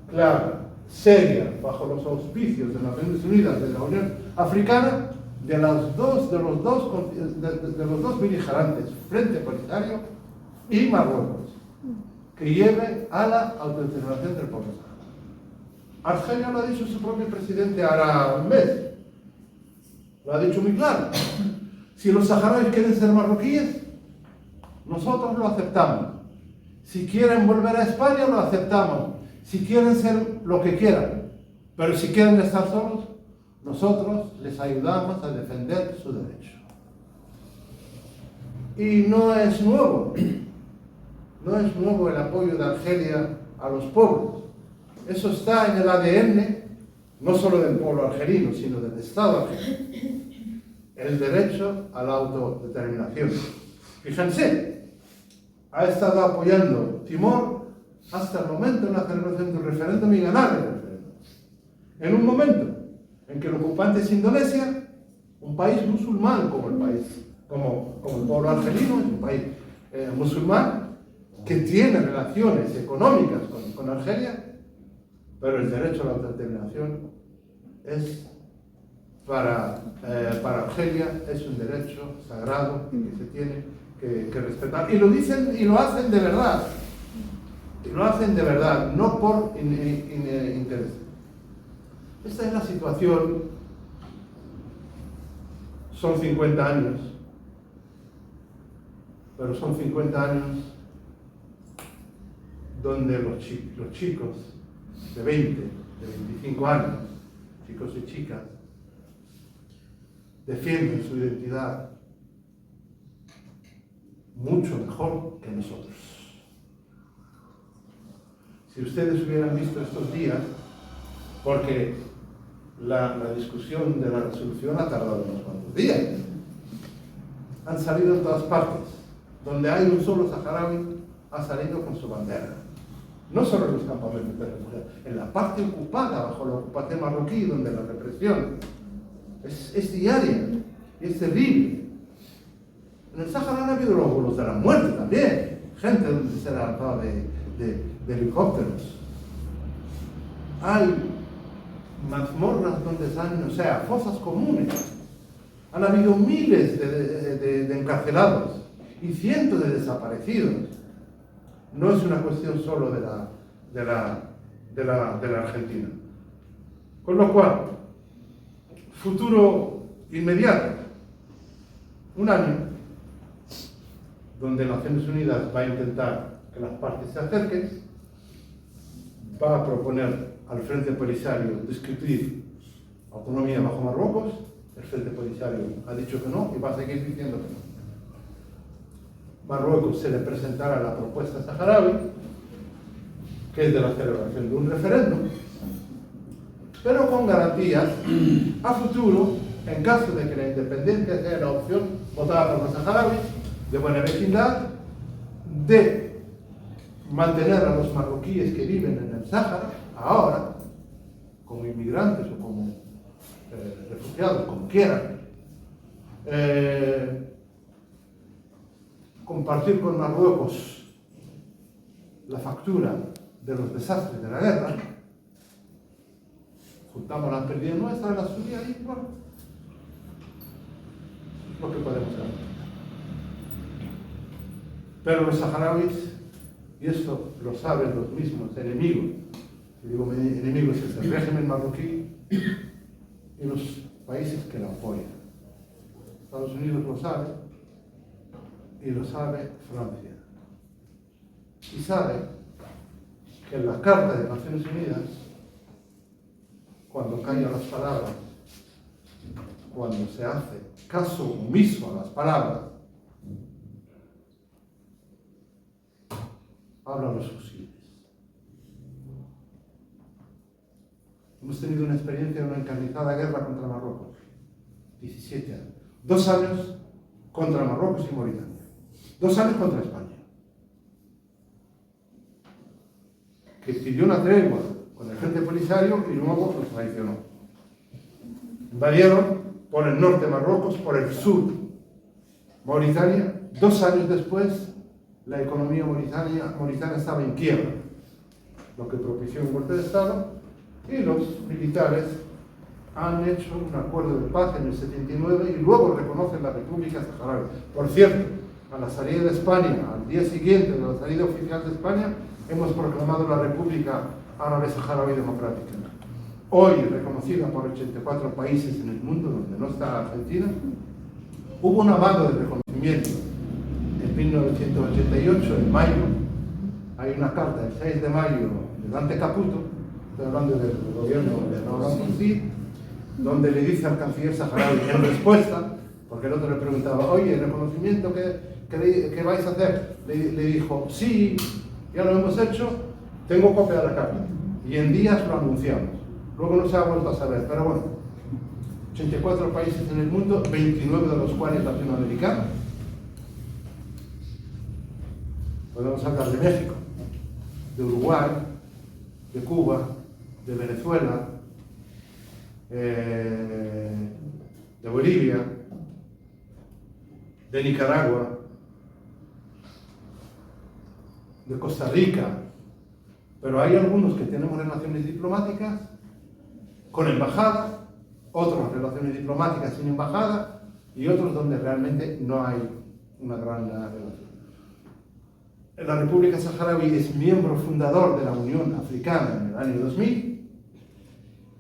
clara, seria, bajo los auspicios de las Naciones Unidas, de la Unión Africana, de los dos beligerantes, Frente Polisario y Marruecos, que lleve a la autodeterminación del pueblo saharaui. Argelia lo ha dicho su propio presidente ahora un mes. Lo ha dicho muy claro. Si los saharauis quieren ser marroquíes, nosotros lo aceptamos. Si quieren volver a España, lo aceptamos. Si quieren ser lo que quieran. Pero si quieren estar solos, nosotros les ayudamos a defender su derecho. Y no es nuevo. No es nuevo el apoyo de Argelia a los pueblos. Eso está en el ADN, no solo del pueblo argelino, sino del Estado argelino. El derecho a la autodeterminación. Fíjense, ha estado apoyando Timor hasta el momento en la celebración del referéndum y ganar el referéndum. En un momento en que el ocupante es Indonesia, un país musulmán como el pueblo argelino, es un país musulmán que tiene relaciones económicas con Argelia, pero el derecho a la autodeterminación es para Argelia es un derecho sagrado que se tiene que respetar. Y lo dicen y lo hacen de verdad. Y lo hacen de verdad, no por interés. Esta es la situación. Son 50 años. Pero son 50 años donde los chicos de 20, de 25 años, chicos y chicas, defienden su identidad mucho mejor que nosotros. Si ustedes hubieran visto estos días, porque la discusión de la resolución ha tardado unos cuantos días, han salido en todas partes. Donde hay un solo saharaui, ha salido con su bandera. No solo en los campamentos de refugiados, en la parte ocupada bajo la ocupación marroquí, donde la represión es diaria y es terrible. En el Sahara han habido los vuelos de la muerte también, gente donde se lanzaba de helicópteros. Hay mazmorras donde están, o sea, fosas comunes. Han habido miles de encarcelados y cientos de desaparecidos. No es una cuestión solo de la Argentina. Con lo cual, futuro inmediato, 1 año, donde Naciones Unidas va a intentar que las partes se acerquen, va a proponer al Frente Polisario discutir autonomía bajo Marruecos. El Frente Polisario ha dicho que no y va a seguir diciendo que no. Marruecos se le presentara la propuesta saharaui, que es de la celebración de un referéndum, pero con garantías a futuro, en caso de que la independencia sea la opción votada por los saharauis, de buena vecindad, de mantener a los marroquíes que viven en el Sáhara, ahora, como inmigrantes o como refugiados, como quieran, compartir con Marruecos la factura de los desastres de la guerra, juntamos las pérdidas nuestras, las suyas y bueno, es lo que podemos hacer. Pero los saharauis, y esto lo saben los mismos enemigos, y digo enemigos es el régimen marroquí y los países que lo apoyan. Estados Unidos lo sabe y lo sabe Francia. Y sabe que en la Carta de Naciones Unidas, cuando callan las palabras, cuando se hace caso omiso a las palabras, hablan los fusiles. Hemos tenido una experiencia de una encarnizada guerra contra Marruecos, 17 años. 2 años contra Marruecos y Mauritania. 2 años contra España, que pidió una tregua con el Frente Polisario y luego los traicionó. Invadieron por el norte Marruecos, por el sur Mauritania. 2 años después, la economía mauritana estaba en quiebra, lo que propició un golpe de Estado, y los militares han hecho un acuerdo de paz en el 79 y luego reconocen la República Saharaui. Por cierto, a la salida de España, al día siguiente de la salida oficial de España, hemos proclamado la República Árabe Saharaui Democrática. Hoy reconocida por 84 países en el mundo, donde no está Argentina. Hubo un amago de reconocimiento en 1988, en mayo. Hay una carta del 6 de mayo de Dante Caputo, estoy hablando del gobierno de Laurent Fabius, donde le dice al canciller saharaui en respuesta, porque el otro le preguntaba, oye, ¿el reconocimiento qué vais a hacer? Le dijo, sí, ya lo hemos hecho, tengo copia de la carta. Y en días lo anunciamos. Luego no se ha vuelto a saber, pero bueno, 84 países en el mundo, 29 de los cuales latinoamericanos. Podemos hablar de México, de Uruguay, de Cuba, de Venezuela, de Bolivia, de Nicaragua, de Costa Rica, pero hay algunos que tenemos relaciones diplomáticas con embajada, otros relaciones diplomáticas sin embajada y otros donde realmente no hay una gran relación. La República Saharaui es miembro fundador de la Unión Africana en el año 2000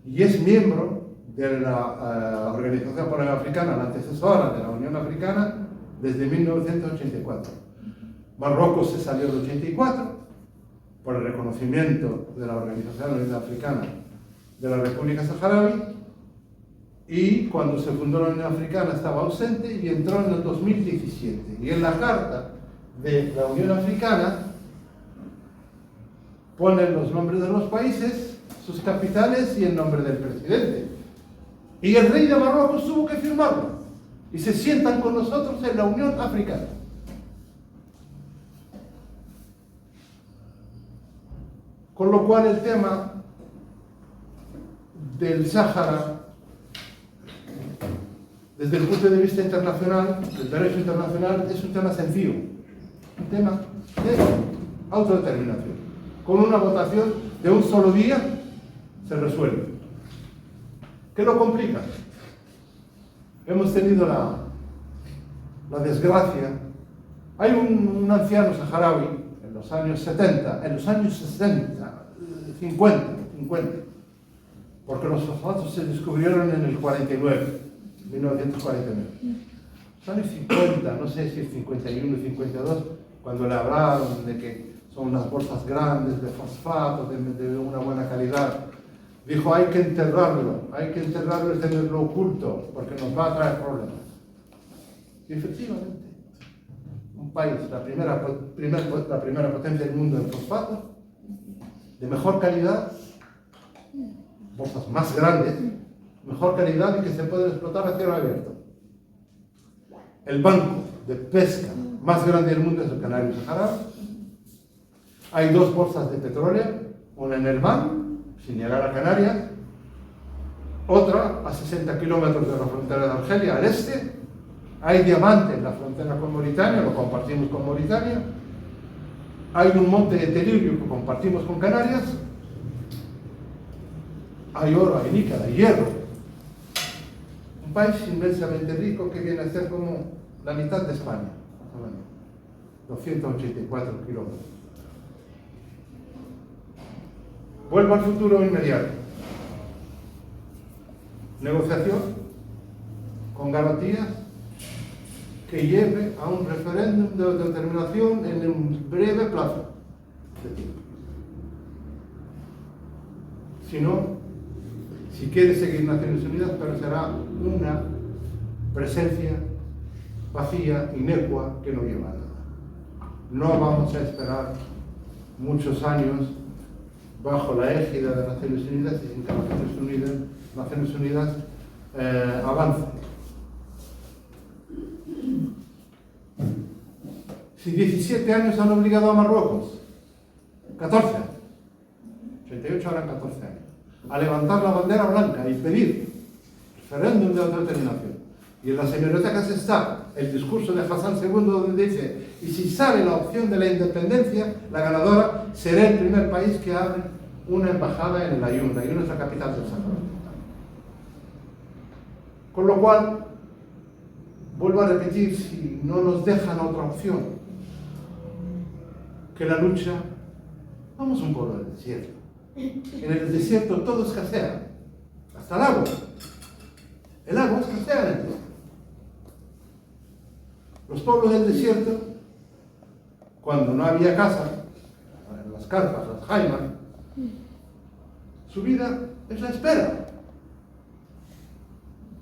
y es miembro de la Organización Panafricana, la antecesora de la Unión Africana, desde 1984. Marruecos se salió en el 84 por el reconocimiento de la Organización Africana de la República Saharaui y cuando se fundó la Unión Africana estaba ausente y entró en el 2017. Y en la Carta de la Unión Africana ponen los nombres de los países, sus capitales y el nombre del presidente. Y el rey de Marruecos tuvo que firmarlo. Y se sientan con nosotros en la Unión Africana. Con lo cual el tema del Sáhara, desde el punto de vista internacional, del derecho internacional, es un tema sencillo. Un tema de autodeterminación. Con una votación de un solo día se resuelve. ¿Qué lo complica? Hemos tenido la desgracia. Hay un anciano saharaui en los años 70, en los años 60, 50, porque los fosfatos se descubrieron en el 49, 1949. Los años 50, no sé si el 51 y 52, cuando le hablaron de que son unas bolsas grandes de fosfato, de una buena calidad, dijo, hay que enterrarlo y tenerlo oculto, porque nos va a traer problemas. Y efectivamente, un país, la primera potencia del mundo en fosfato, de mejor calidad, bolsas más grandes, mejor calidad y que se pueden explotar a cielo abierto. El banco de pesca más grande del mundo es el Canario Sahara. Hay 2 bolsas de petróleo, una en el mar, sin llegar a Canarias, otra a 60 kilómetros de la frontera de Argelia, al este. Hay diamante en la frontera con Mauritania, lo compartimos con Mauritania. Hay un monte de telurio que compartimos con Canarias. Hay oro, hay níquel, hay hierro. Un país inmensamente rico que viene a ser como la mitad de España, más o menos. 284 kilómetros. Vuelvo al futuro inmediato. Negociación con garantías que lleve a un referéndum de autodeterminación en un breve plazo de tiempo. Si no, si quiere seguir Naciones Unidas, pero será una presencia vacía, inecua, que no lleva a nada. No vamos a esperar muchos años bajo la égida de Naciones Unidas y sin que Naciones Unidas avance. Si 17 años han obligado a Marruecos, 14 años, 88 harán 14 años, a levantar la bandera blanca y pedir referéndum de autodeterminación. Y en las hemerotecas está el discurso de Hassan II donde dice: y si sale la opción de la independencia, la ganadora será el primer país que abre una embajada en el Aaiún. El Aaiún es la capital del Sáhara. Con lo cual, vuelvo a repetir, si no nos dejan otra opción que la lucha, vamos a un pueblo del desierto. En el desierto todo escasea, hasta el agua. El agua escasea en el desierto. Los pueblos del desierto, cuando no había casa, las carpas, las jaimas, su vida es la espera.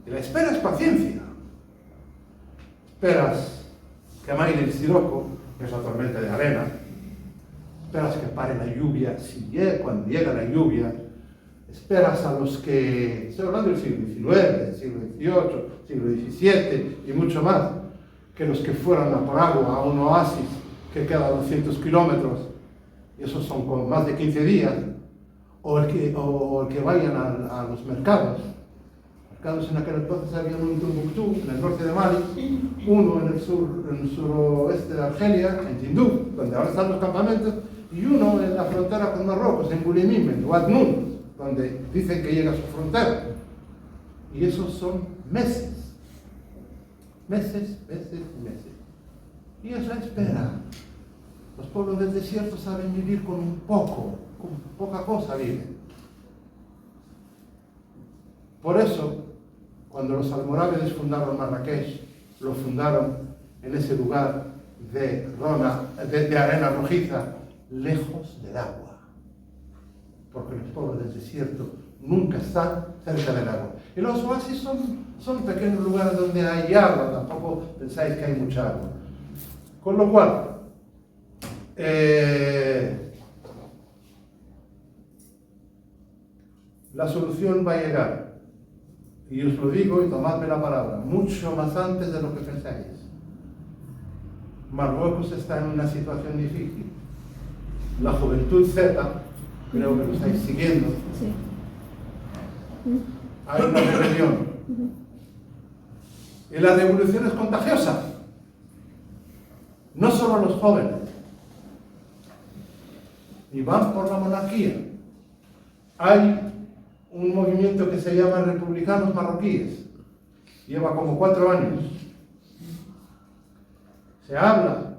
Y la espera es paciencia. Esperas que amaine el siroco, que es la tormenta de arena. Esperas que pare la lluvia, cuando llega la lluvia. Esperas a los que, estoy hablando del siglo XIX, del siglo XVIII, siglo XVII y mucho más, que los que fueran a por agua a un oasis que queda a 200 kilómetros, y esos son con más de 15 días, o el que vayan a los mercados. Mercados en aquel entonces había uno en Tombuctú, en el norte de Mali, uno en el suroeste de Argelia, en Tinduf, donde ahora están los campamentos, y uno en la frontera con Marruecos, en Bulimim, en Wad Nun, donde dicen que llega a su frontera. Y esos son meses. Meses, meses y meses. Y es la espera. Los pueblos del desierto saben vivir con poca cosa viven. Por eso, cuando los almorávides fundaron Marrakech, lo fundaron en ese lugar de arena rojiza, lejos del agua. Porque los pueblos del desierto nunca están cerca del agua. Y los oasis son pequeños lugares donde hay agua, tampoco pensáis que hay mucha agua. Con lo cual, la solución va a llegar. Y os lo digo y tomadme la palabra, mucho más antes de lo que pensáis. Marruecos está en una situación difícil. La juventud Z, creo que lo estáis siguiendo, Sí. hay una rebelión. Y la revolución es contagiosa. No solo los jóvenes. Y van por la monarquía. Hay un movimiento que se llama Republicanos Marroquíes. Lleva como 4 años. Se habla,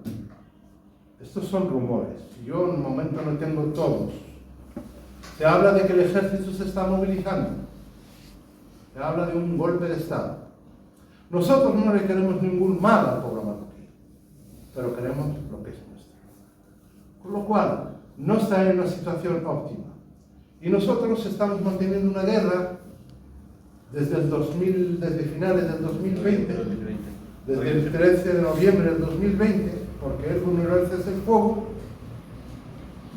estos son rumores, yo en un momento no tengo todos. Se habla de que el ejército se está movilizando. Se habla de un golpe de Estado. Nosotros no le queremos ningún mal al pueblo marroquí, pero queremos lo que es nuestro. Con lo cual, no está en una situación óptima. Y nosotros estamos manteniendo una guerra desde finales del 2020, desde el 13 de noviembre del 2020, porque él vulneró el cese del fuego,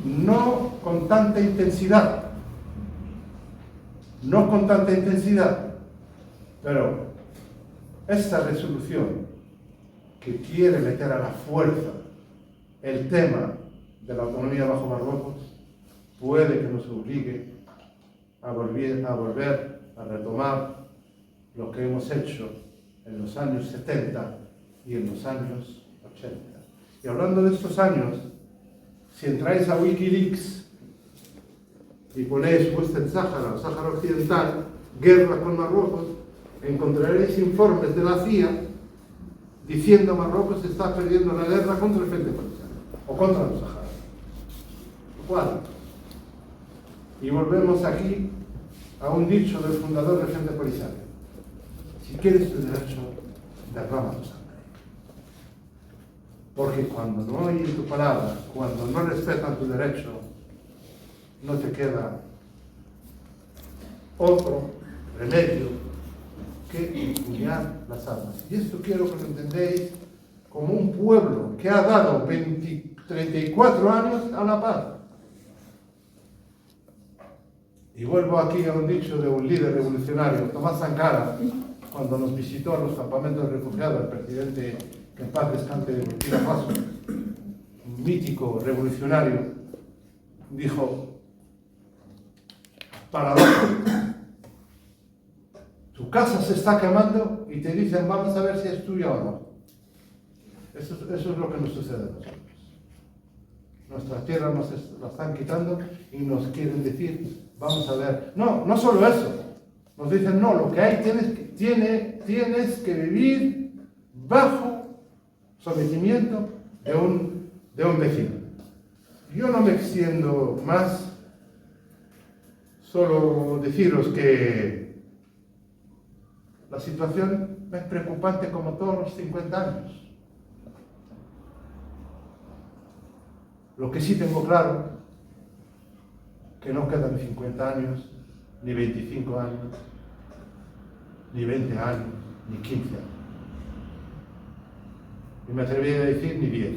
no con tanta intensidad, pero esta resolución que quiere meter a la fuerza el tema de la autonomía bajo Marruecos puede que nos obligue a volver a retomar lo que hemos hecho en los años 70 y en los años 80. Y hablando de estos años, si entráis a Wikileaks y ponéis Western Sahara o Sáhara Occidental, guerra con Marruecos, encontraréis informes de la CIA diciendo Marruecos está perdiendo la guerra contra el Frente Polisario o contra los Sahara. ¿Cuál? Y volvemos aquí a un dicho del fundador del Frente Polisario: si quieres tu derecho, derrama tu sangre. Porque cuando no oyen tu palabra, cuando no respetan tu derecho, no te queda otro remedio que empuñar las armas. Y esto quiero que lo entendáis como un pueblo que ha dado 34 años a la paz. Y vuelvo aquí a un dicho de un líder revolucionario, Tomás Sankara, cuando nos visitó a los campamentos de refugiados, el presidente, que en paz descanse, de Burkina Faso, un mítico revolucionario, dijo: paradoja, tu casa se está quemando y te dicen vamos a ver si es tuya o no. Eso es lo que nos sucede a nosotros. Nuestra tierra nos la están quitando y nos quieren decir vamos a ver. No solo eso. Nos dicen no, lo que hay tienes que vivir bajo sometimiento de un vecino. Yo no me extiendo más, solo deciros que la situación es preocupante como todos los 50 años. Lo que sí tengo claro, que no quedan 50 años, ni 25 años, ni 20 años, ni 15 años. Y me atrevería a decir ni 10.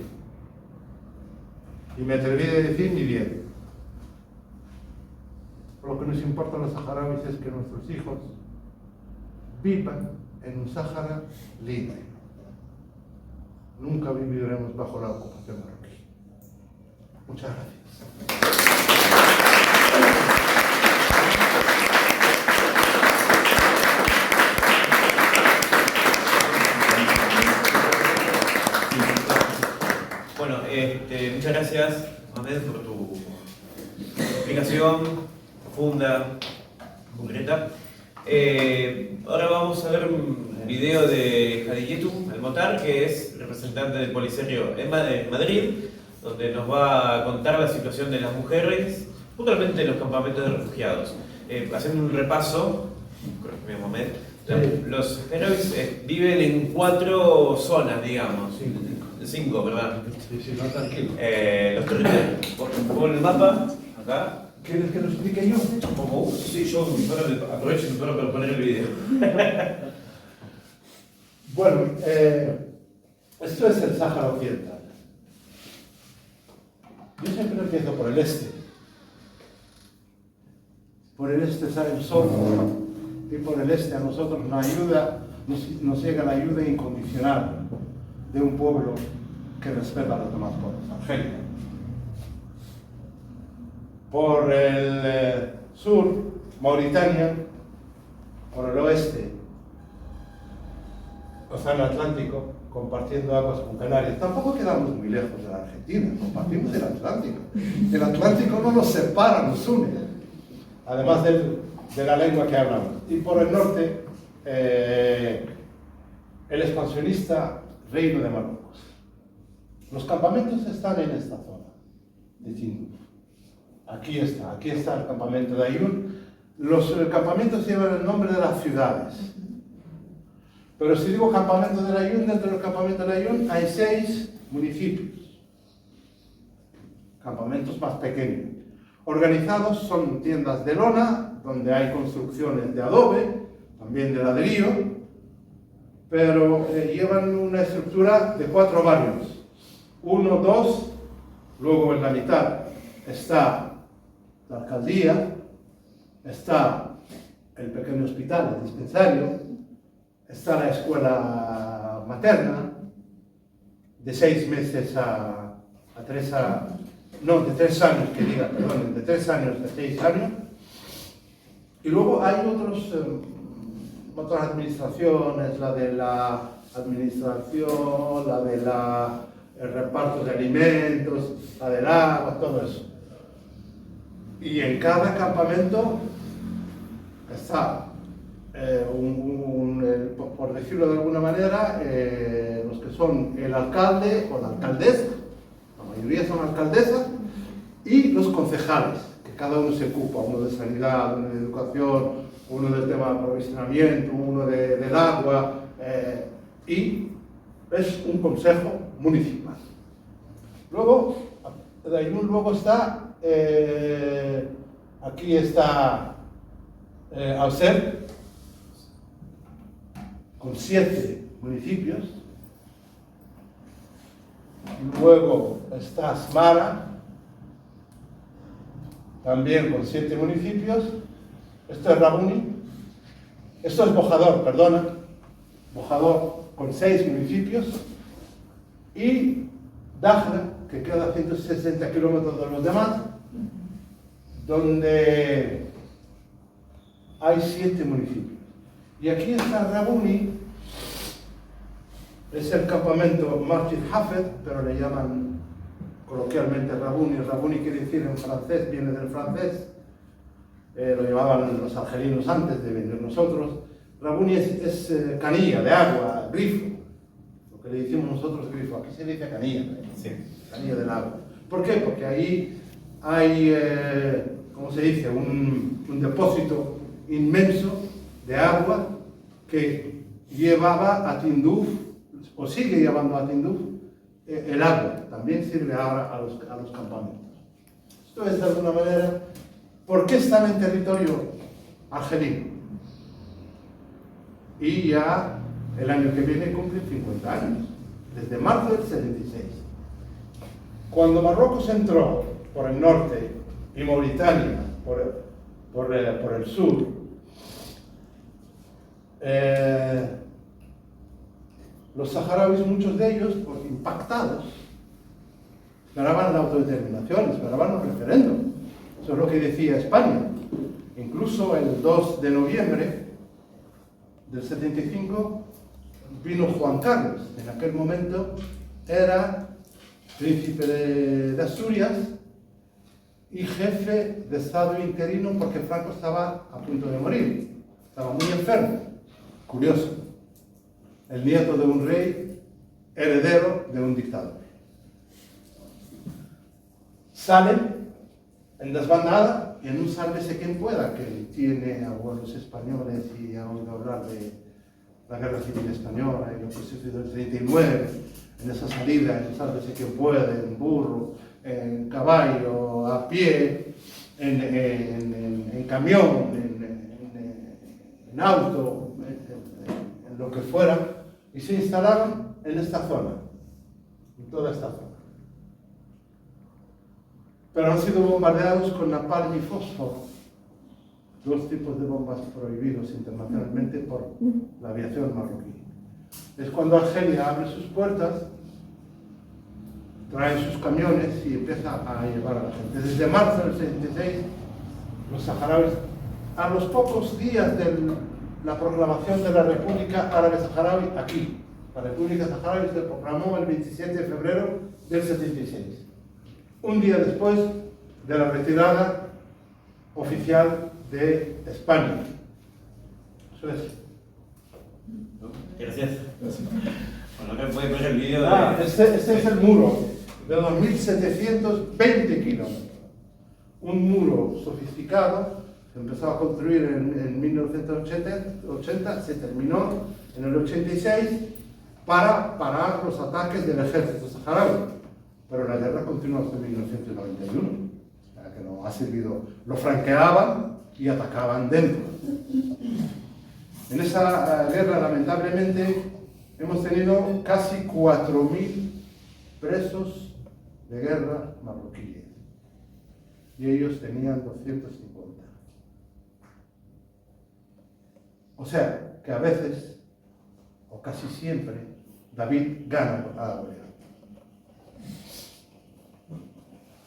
Y me atrevería a decir ni 10. Lo que nos importa a los saharauis es que nuestros hijos vivan en un Sáhara libre. Nunca viviremos bajo la ocupación marroquí. Muchas gracias. Bueno, muchas gracias, Mohamed, por tu explicación profunda, concreta. Ahora vamos a ver un video de Hadiyetu Almotar, que es representante del Polisario en Madrid, donde nos va a contar la situación de las mujeres, puntualmente en los campamentos de refugiados. Haciendo un repaso, corrígeme, Mohamed, los saharauis viven en 4 zonas, digamos. 5, ¿verdad? Sí, no, tranquilo. Los territorios. Por el mapa, acá. ¿Quieres que lo explique yo? ¿Cómo? Sí, yo aprovecho para poner el video. Bueno, esto es el Sáhara Occidental. Yo siempre empiezo por el este. Por el este sale el sol y por el este a nosotros nos llega la ayuda incondicional de un pueblo que respeta a los demás pueblos, Argelia. Por el sur, Mauritania. Por el oeste, Océano Atlántico, compartiendo aguas con Canarias. Tampoco quedamos muy lejos de la Argentina, compartimos el Atlántico. El Atlántico no nos separa, nos une, además de la lengua que hablamos. Y por el norte, el expansionista Reino de Marruecos. Los campamentos están en esta zona de Tinduf. Aquí está el campamento de Ayun. Los campamentos llevan el nombre de las ciudades. Pero si digo campamento de Ayun, dentro del campamento de Ayun hay 6 municipios. Campamentos más pequeños. Organizados son tiendas de lona, donde hay construcciones de adobe, también de ladrillo, pero llevan una estructura de 4 barrios. 1, 2, luego en la mitad está la alcaldía, está el pequeño hospital, el dispensario, está la escuela materna, de 6 meses a 3 no, de 3 años, que diga, perdón, de 3 años a 6 años. Y luego hay otras administraciones, la de la administración, la de el reparto de alimentos, la del agua, todo eso. Y en cada campamento está, por decirlo de alguna manera, los que son el alcalde o la alcaldesa, la mayoría son alcaldesas, y los concejales, que cada uno se ocupa, uno de sanidad, uno de educación, uno del tema de aprovisionamiento, uno del agua, y es un consejo municipal. Luego, de ahí luego está, aquí está Alcert, con 7 municipios. Luego está Smara, también con 7 municipios. Esto es Rabuni. Esto es Bojador, perdona. Bojador con 6 municipios. Y Dajla, que queda a 160 kilómetros de los demás, donde hay 7 municipios. Y aquí está Rabuni, es el campamento Masjid Hafed, pero le llaman coloquialmente Rabuni. Rabuni quiere decir en francés, viene del francés, lo llevaban los argelinos antes de venir nosotros. Rabuni es canilla de agua, grifo, lo que le decimos nosotros grifo, aquí se dice canilla, Sí. Canilla del agua. ¿Por qué? Porque ahí hay, ¿cómo se dice?, un depósito inmenso de agua que llevaba a Tinduf, o sigue llevando a Tinduf, el agua. También sirve ahora a los campamentos. Esto es de alguna manera, ¿por qué están en territorio argelino? Y ya el año que viene cumplen 50 años, desde marzo del 76. Cuando Marruecos entró por el norte y Mauritania por el sur, los saharauis, muchos de ellos, impactados, esperaban la autodeterminación, esperaban un referéndum. Eso es lo que decía España. Incluso el 2 de noviembre del 75 vino Juan Carlos. En aquel momento era príncipe de Asturias y jefe de Estado interino porque Franco estaba a punto de morir. Estaba muy enfermo. Curioso. El nieto de un rey, heredero de un dictador. Salen en desbandada y en un sálvese quien pueda, que tiene abuelos españoles y ha oído hablar de la Guerra Civil Española y lo que sucedió en el 39, en esa salida, en sálvese quien puede, en burro, en caballo, a pie, en camión, en auto, en lo que fuera, y se instalaron en esta zona, en toda esta zona. Pero han sido bombardeados con napalm y fósforo, 2 tipos de bombas prohibidos internacionalmente por la aviación marroquí. Es cuando Argelia abre sus puertas, trae sus camiones y empieza a llevar a la gente. Desde marzo del 76, los saharauis, a los pocos días de la proclamación de la República Árabe Saharaui, aquí, la República Saharaui se proclamó el 27 de febrero del 76. Un día después de la retirada oficial de España. Eso es. Gracias. Bueno, acá puede poner el video de... Este es el muro de 2.720 kilómetros. Un muro sofisticado, se empezó a construir en 1980, se terminó en el 86 para parar los ataques del ejército saharaui. Pero la guerra continuó hasta 1991, o sea que no ha servido. Lo franqueaban y atacaban dentro. En esa guerra, lamentablemente, hemos tenido casi 4.000 presos de guerra marroquíes y ellos tenían 250. O sea, que a veces, o casi siempre, David gana a la pelea.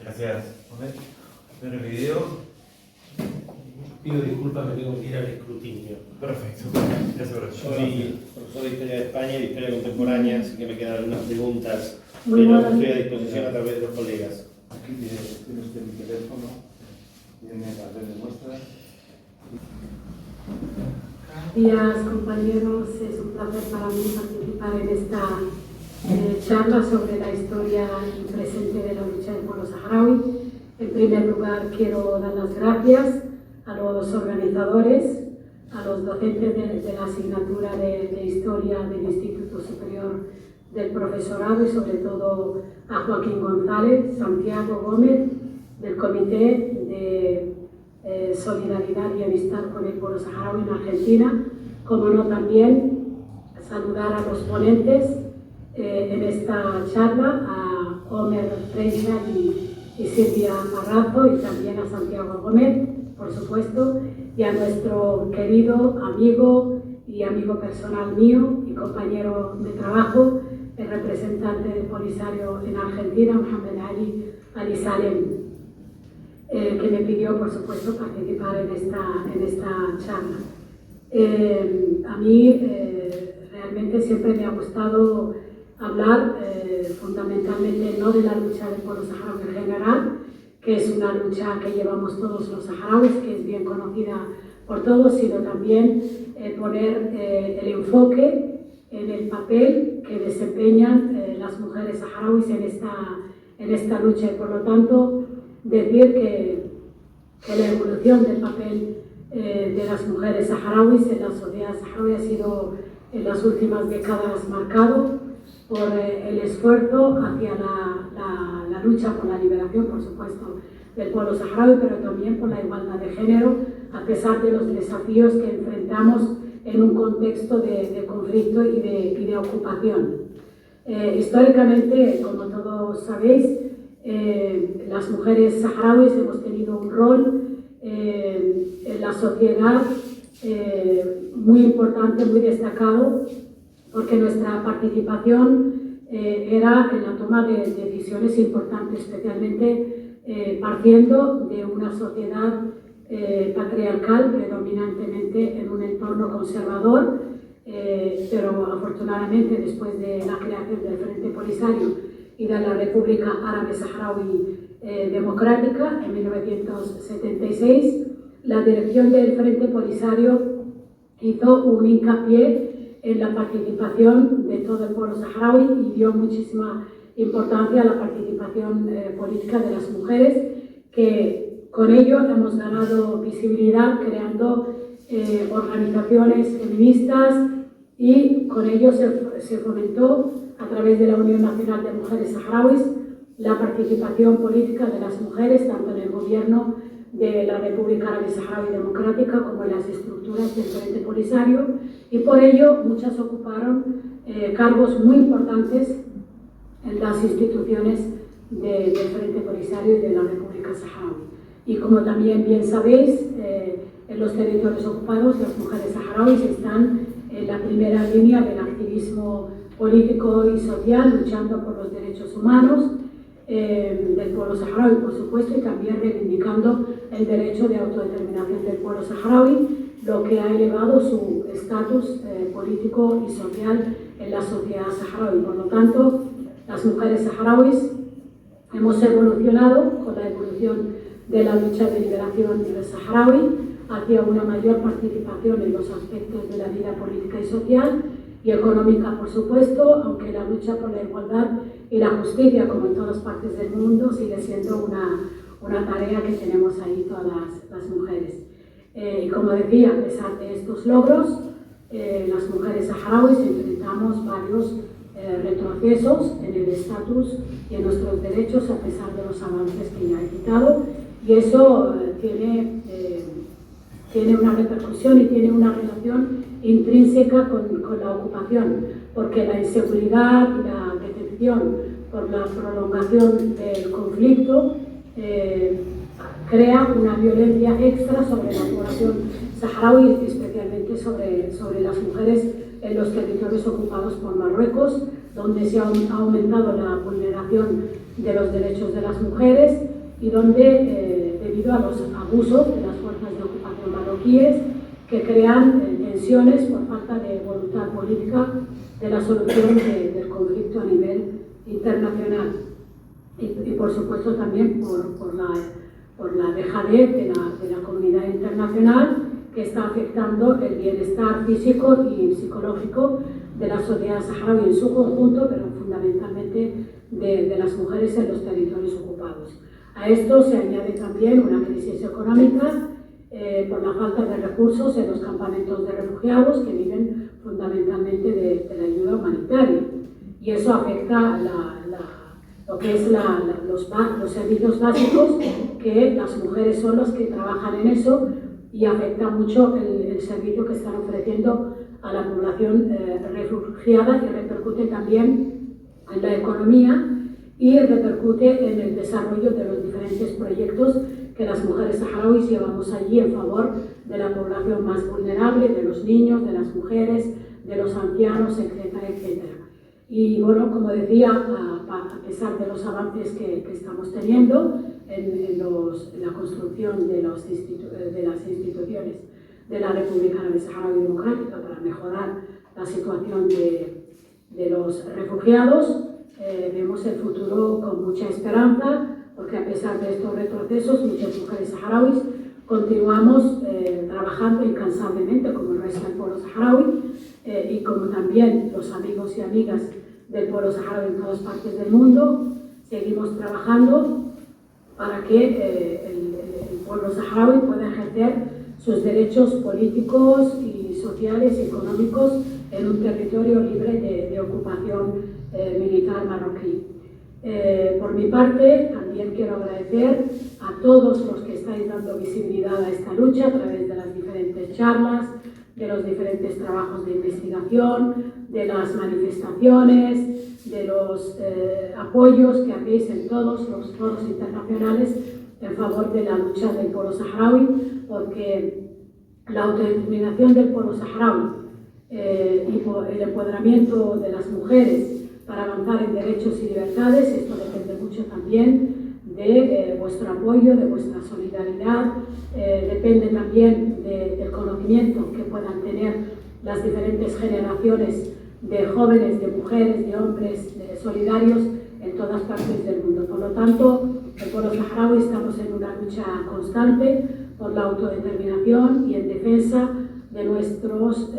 Gracias. Ver el video. Pido disculpas, me tengo que ir al escrutinio. Perfecto. Gracias por Soy profesor de Historia de España y de Historia Contemporánea, así que me quedan algunas preguntas, Muy pero buenas. estoy a disposición a través de los colegas. Aquí tiene usted mi teléfono, tiene las redes nuestras. Días, compañeros, es un placer para mí participar en esta charla sobre la historia y presente de la lucha del pueblo saharaui. En primer lugar, quiero dar las gracias a los organizadores, a los docentes de la asignatura de Historia del Instituto Superior del Profesorado y sobre todo a Joaquín González, Santiago Gómez, del Comité de Solidaridad y Amistad con el pueblo saharaui en Argentina, como no también saludar a los ponentes en esta charla, a Omer Freixa y Silvia Marrazo y también a Santiago Gómez, por supuesto, y a nuestro querido amigo y amigo personal mío y compañero de trabajo, el representante del Polisario en Argentina, Mohamed Ali Salem, que me pidió, por supuesto, participar en esta charla. A mí realmente siempre me ha gustado hablar fundamentalmente no de la lucha del pueblo saharaui en general, que es una lucha que llevamos todos los saharauis, que es bien conocida por todos, sino también poner el enfoque en el papel que desempeñan las mujeres saharauis en esta lucha y por lo tanto decir que la evolución del papel de las mujeres saharauis en la sociedad saharaui ha sido en las últimas décadas marcado por el esfuerzo hacia la lucha por la liberación, por supuesto, del pueblo saharaui, pero también por la igualdad de género, a pesar de los desafíos que enfrentamos en un contexto de conflicto y de ocupación. Históricamente, como todos sabéis, las mujeres saharauis hemos tenido un rol en la sociedad muy importante, muy destacado, porque nuestra participación era en la toma de decisiones importantes, especialmente partiendo de una sociedad patriarcal, predominantemente en un entorno conservador, pero afortunadamente después de la creación del Frente Polisario y de la República Árabe Saharaui Democrática en 1976, la dirección del Frente Polisario hizo un hincapié en la participación de todo el pueblo saharaui y dio muchísima importancia a la participación política de las mujeres, que con ello hemos ganado visibilidad creando organizaciones feministas y con ello se fomentó a través de la Unión Nacional de Mujeres Saharauis la participación política de las mujeres tanto en el gobierno de la República Árabe Saharaui Democrática como en las estructuras del Frente Polisario y por ello muchas ocuparon cargos muy importantes en las instituciones del Frente Polisario y de la República Saharaui. Y como también bien sabéis, en los territorios ocupados las mujeres saharauis están en la primera línea del activismo político y social, luchando por los derechos humanos del pueblo saharaui, por supuesto, y también reivindicando el derecho de autodeterminación del pueblo saharaui, lo que ha elevado su estatus político y social en la sociedad saharaui. Por lo tanto, las mujeres saharauis hemos evolucionado con la evolución de la lucha de liberación del saharaui hacia una mayor participación en los aspectos de la vida política y social y económica, por supuesto, aunque la lucha por la igualdad y la justicia, como en todas partes del mundo, sigue siendo una tarea que tenemos ahí todas las mujeres. Y como decía, a pesar de estos logros, las mujeres saharauis enfrentamos varios retrocesos en el estatus y en nuestros derechos, a pesar de los avances que ya he citado, y eso tiene una repercusión y tiene una relación intrínseca con la ocupación, porque la inseguridad y la detención por la prolongación del conflicto crea una violencia extra sobre la población saharaui, especialmente sobre las mujeres en los territorios ocupados por Marruecos, donde se ha aumentado la vulneración de los derechos de las mujeres y donde, debido a los abusos de las fuerzas de ocupación marroquíes, que crean tensiones por falta de voluntad política de la solución del conflicto a nivel internacional. Y por supuesto también por la dejadez de la comunidad internacional, que está afectando el bienestar físico y psicológico de la sociedad saharaui en su conjunto, pero fundamentalmente de las mujeres en los territorios ocupados. A esto se añade también una crisis económica por la falta de recursos en los campamentos de refugiados, que viven fundamentalmente de la ayuda humanitaria. Y eso afecta lo que es los servicios básicos, que las mujeres son las que trabajan en eso, y afecta mucho el servicio que están ofreciendo a la población refugiada, y repercute también en la economía y repercute en el desarrollo de los diferentes proyectos que las mujeres saharauis llevamos allí en favor de la población más vulnerable, de los niños, de las mujeres, de los ancianos, etcétera, etcétera. Y bueno, como decía, a pesar de los avances que estamos teniendo en la construcción de las instituciones de la República Árabe Saharaui Democrática para mejorar la situación de los refugiados, vemos el futuro con mucha esperanza, porque a pesar de estos retrocesos, muchas mujeres saharauis continuamos trabajando incansablemente, como el resto del pueblo saharaui, y como también los amigos y amigas del pueblo saharaui en todas partes del mundo, seguimos trabajando para que el pueblo saharaui pueda ejercer sus derechos políticos y sociales y económicos en un territorio libre de ocupación militar marroquí. Por mi parte, también quiero agradecer a todos los que estáis dando visibilidad a esta lucha a través de las diferentes charlas, de los diferentes trabajos de investigación, de las manifestaciones, de los apoyos que hacéis en todos los foros internacionales en favor de la lucha del pueblo saharaui, porque la autodeterminación del pueblo saharaui y el empoderamiento de las mujeres para avanzar en derechos y libertades, esto depende mucho también de vuestro apoyo, de vuestra solidaridad, depende también del conocimiento que puedan tener las diferentes generaciones de jóvenes, de mujeres, de hombres solidarios en todas partes del mundo. Por lo tanto, el pueblo saharaui estamos en una lucha constante por la autodeterminación y en defensa de nuestros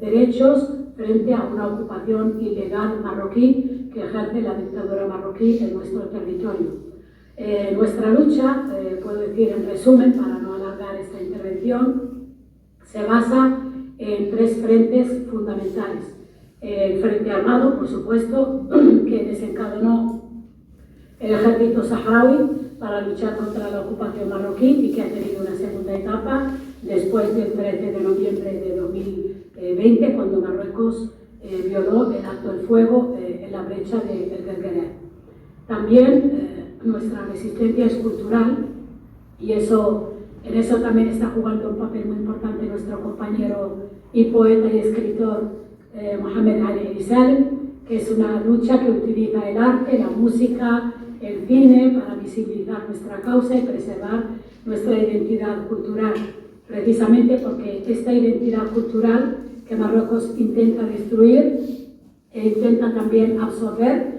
derechos frente a una ocupación ilegal marroquí que ejerce la dictadura marroquí en nuestro territorio. Nuestra lucha, puedo decir en resumen, para no alargar esta intervención, se basa en tres frentes fundamentales. El frente armado, por supuesto, que desencadenó el ejército saharaui para luchar contra la ocupación marroquí y que ha tenido una segunda etapa después del 13 de noviembre de 2020, cuando Marruecos violó el alto el fuego en la brecha de Guerguerer. También nuestra resistencia es cultural, y en eso también está jugando un papel muy importante nuestro compañero y poeta y escritor Mohamed Ali Salem, que es una lucha que utiliza el arte, la música, el cine para visibilizar nuestra causa y preservar nuestra identidad cultural, precisamente porque esta identidad cultural que Marruecos intenta destruir e intenta también absorber,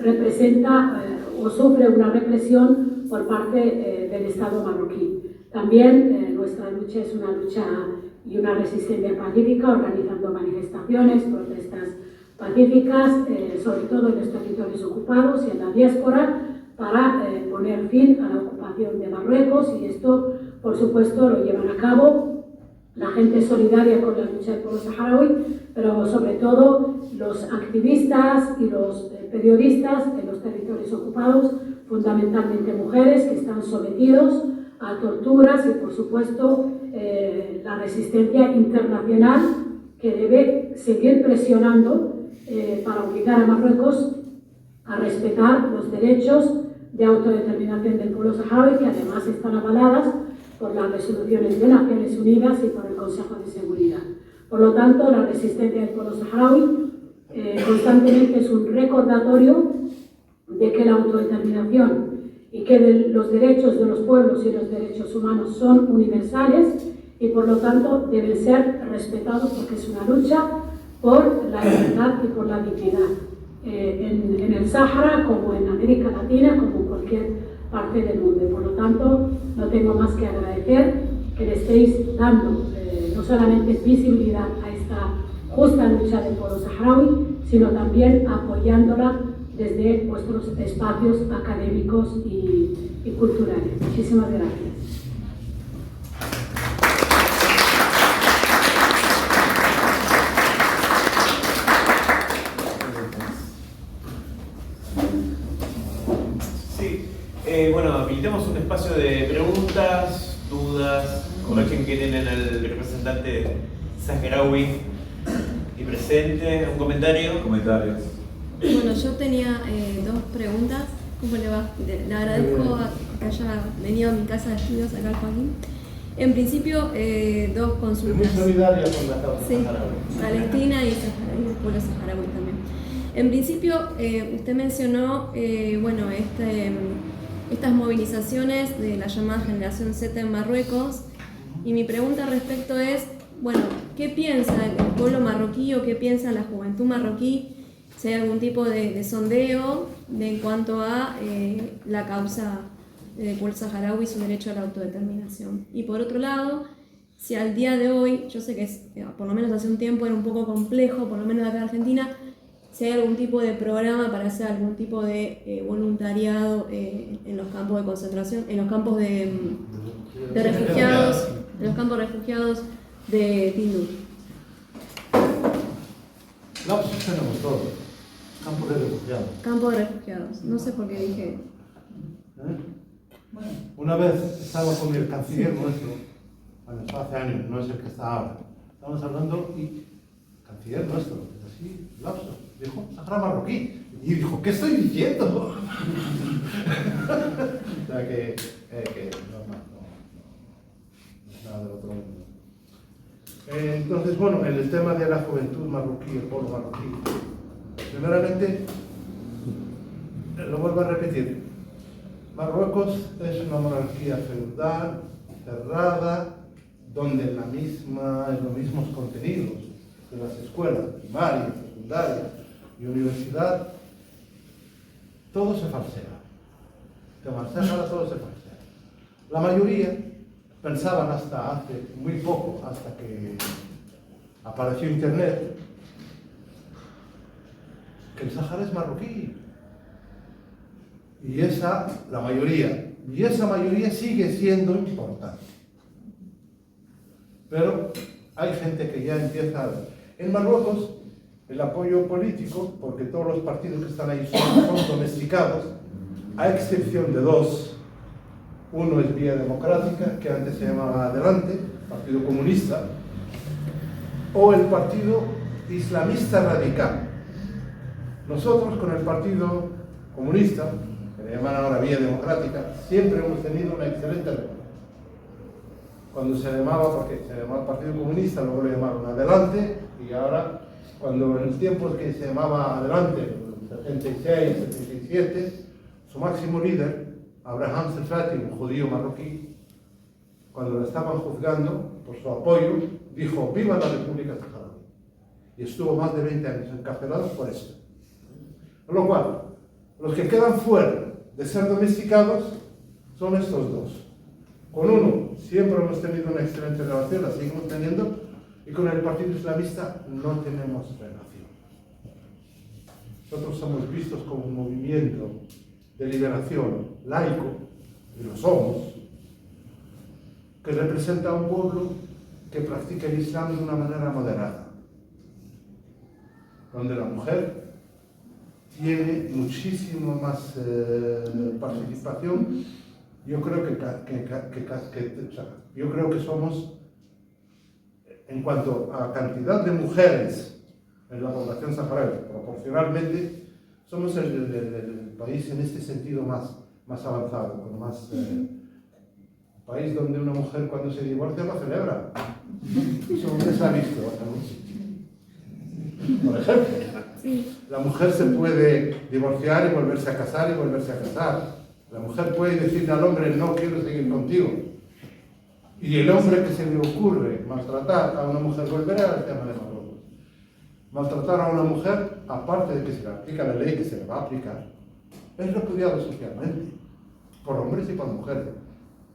representa o sufre una represión por parte del Estado marroquí. También nuestra lucha es una lucha y una resistencia pacífica, organizando manifestaciones, protestas pacíficas, sobre todo en los territorios ocupados y en la diáspora, para poner fin a la ocupación de Marruecos, y esto, por supuesto, lo llevan a cabo la gente solidaria con la lucha del pueblo saharaui, pero sobre todo los activistas y los periodistas en los territorios ocupados, fundamentalmente mujeres que están sometidos a torturas y, por supuesto, la resistencia internacional que debe seguir presionando para obligar a Marruecos a respetar los derechos de autodeterminación del pueblo saharaui, que además están avaladas por las resoluciones de Naciones Unidas y por el Consejo de Seguridad. Por lo tanto, la resistencia del pueblo saharaui constantemente es un recordatorio de que la autodeterminación y que los derechos de los pueblos y los derechos humanos son universales y por lo tanto deben ser respetados, porque es una lucha por la libertad y por la dignidad en el Sáhara, como en América Latina, como en cualquier parte del mundo. Y por lo tanto, no tengo más que agradecer que le estéis dando no solamente visibilidad a esta justa lucha del pueblo saharaui, sino también apoyándola desde vuestros espacios académicos y culturales. Muchísimas gracias. Sí, bueno, habilitamos un espacio de preguntas, dudas, corrigen que tienen al representante saharaui y presente, un comentario. Comentarios. Bueno, yo tenía dos preguntas. ¿Cómo le va? Le agradezco que haya venido a mi casa de estudios acá al Joaquín. En principio, dos Muy consultas. solidaria con la causa Sí, saharaui. Palestina y el pueblo saharaui también. En principio, usted mencionó bueno, estas movilizaciones de la llamada Generación Z en Marruecos, y mi pregunta al respecto es, bueno, ¿qué piensa el pueblo marroquí o qué piensa la juventud marroquí? Si hay algún tipo de sondeo en cuanto a la causa del pueblo saharaui y su derecho a la autodeterminación. Y por otro lado, si al día de hoy, yo sé que por lo menos hace un tiempo era un poco complejo, por lo menos acá en Argentina, si hay algún tipo de programa para hacer algún tipo de voluntariado en los campos de concentración, en los campos de refugiados, en los campos de refugiados de Tinduf. La opción tenemos todos. Campo de refugiados. Campo de refugiados. No sé por qué dije. ¿Eh? Una vez estaba con el canciller nuestro, bueno, eso hace años, no es el que está ahora. Estábamos hablando y canciller nuestro, así, lapso, dijo Sahara marroquí. Y dijo, ¿qué estoy diciendo? O sea que no es nada del otro mundo. Entonces, bueno, en el tema de la juventud marroquí, el pueblo marroquí, primeramente, lo vuelvo a repetir, Marruecos es una monarquía feudal, cerrada, donde los mismos contenidos de las escuelas primarias, secundarias y universidad, todo se falsea. De Sáhara todo se falsea. La mayoría pensaban hasta hace muy poco, hasta que apareció Internet, que el Sáhara es marroquí. Y la mayoría sigue siendo importante. Pero hay gente que ya empieza a ver. En Marruecos, el apoyo político, porque todos los partidos que están ahí son domesticados, a excepción de dos. Uno es Vía Democrática, que antes se llamaba Adelante, Partido Comunista, o el Partido Islamista Radical. Nosotros, con el Partido Comunista, que le llaman ahora Vía Democrática, siempre hemos tenido una excelente relación. Cuando se llamaba Partido Comunista, luego le llamaron Adelante, y ahora, cuando en los tiempos que se llamaba Adelante, en 76, 77, su máximo líder, Abraham Selfati, un judío marroquí, cuando lo estaban juzgando por su apoyo, dijo, ¡viva la República Saharaui! Y estuvo más de 20 años encarcelado por eso. Con lo cual, los que quedan fuera de ser domesticados son estos dos. Con uno siempre hemos tenido una excelente relación, la seguimos teniendo, y con el Partido Islamista no tenemos relación. Nosotros somos vistos como un movimiento de liberación laico, y lo somos, que representa a un pueblo que practica el Islam de una manera moderada, donde la mujer tiene muchísimo más participación. Yo creo que somos en cuanto a cantidad de mujeres en la población saharaui, proporcionalmente, somos el país en este sentido más avanzado, con más país donde una mujer cuando se divorcia lo celebra. Eso nunca se ha visto en algún sitio. Por ejemplo, la mujer se puede divorciar y volverse a casar y volverse a casar. La mujer puede decirle al hombre, no quiero seguir contigo. Y el hombre que se le ocurre maltratar a una mujer, volverá al tema de Marruecos. Maltratar a una mujer, aparte de que se le aplica la ley que se le va a aplicar, es repudiado socialmente, por hombres y por mujeres.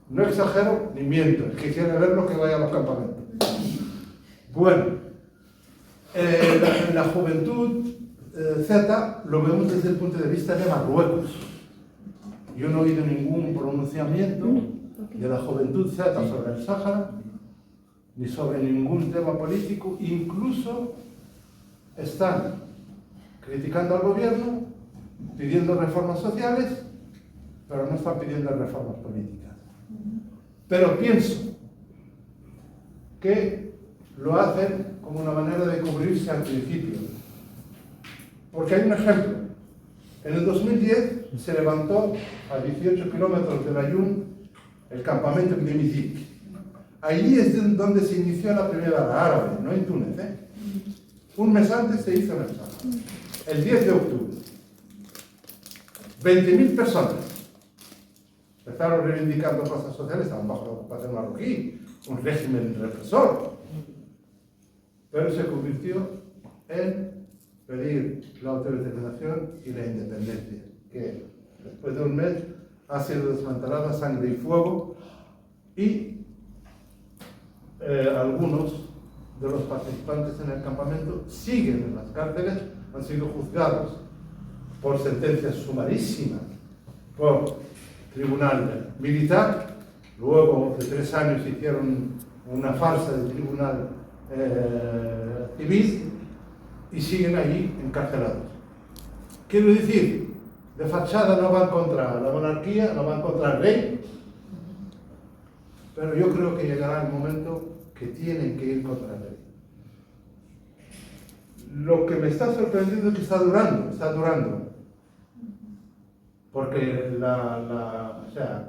No exagero ni miento, el que quiere verlo que vaya a los campamentos. Bueno, la juventud Z lo vemos desde el punto de vista de Marruecos. Yo no he oído ningún pronunciamiento de la juventud Z sobre el Sáhara, ni sobre ningún tema político, incluso están criticando al gobierno, pidiendo reformas sociales, pero no están pidiendo reformas políticas. Pero pienso que lo hacen como una manera de cubrirse al principio. Porque hay un ejemplo. En el 2010 se levantó a 18 kilómetros de Layún el campamento de Mizik. Allí es donde se inició la primavera árabe, no en Túnez. Un mes antes se hizo en el Sáhara. El 10 de octubre. 20.000 personas empezaron reivindicando cosas sociales, estaban bajo la ocupación marroquí, un régimen represor. Pero se convirtió en pedir la autodeterminación y la independencia, que después de un mes ha sido desmantelada sangre y fuego, y algunos de los participantes en el campamento siguen en las cárceles, han sido juzgados por sentencias sumarísimas por tribunal militar, luego de 3 años hicieron una farsa de tribunal civil y siguen allí encarcelados. Quiero decir, de fachada no van contra la monarquía, no van contra el rey, pero yo creo que llegará el momento que tienen que ir contra el rey. Lo que me está sorprendiendo es que está durando. Porque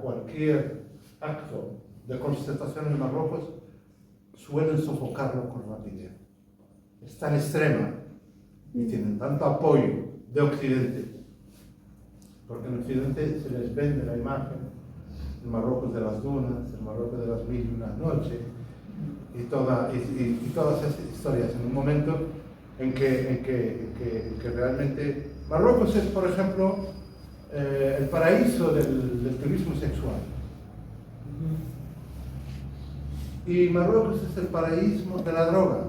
cualquier acto de concertación en Marruecos suelen sofocarlo con rapidez. Es tan extrema y tienen tanto apoyo de Occidente, porque en Occidente se les vende la imagen, el Marruecos de las dunas, el Marruecos de las 1001 noches, y todas esas historias, en un momento en que realmente Marruecos es, por ejemplo, el paraíso del turismo sexual. Y Marruecos es el paraíso de la droga.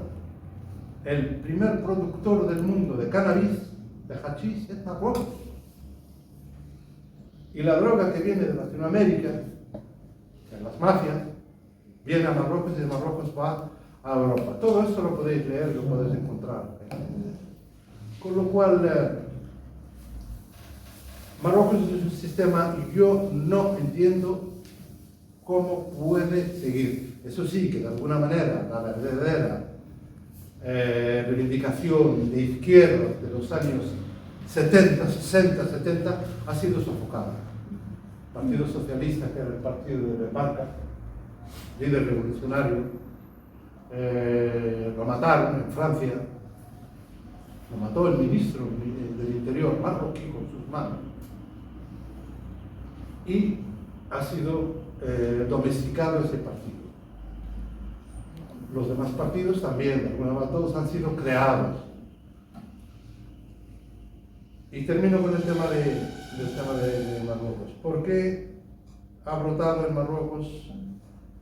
El primer productor del mundo de cannabis, de hachís, es Marruecos. Y la droga que viene de Latinoamérica, de las mafias, viene a Marruecos y de Marruecos va a Europa. Todo esto lo podéis leer, lo podéis encontrar. Con lo cual, Marruecos es un sistema, yo no entiendo cómo puede seguir. Eso sí, que de alguna manera la verdadera reivindicación de izquierda de los años 70, 60, 70 ha sido sofocada. El Partido Socialista, que era el partido de Barca, líder revolucionario, lo mataron en Francia, lo mató el ministro del Interior marroquí con sus manos, y ha sido domesticado ese partido. Los demás partidos también, de alguna manera todos han sido creados. Y termino con el tema de Marruecos. ¿Por qué ha brotado en Marruecos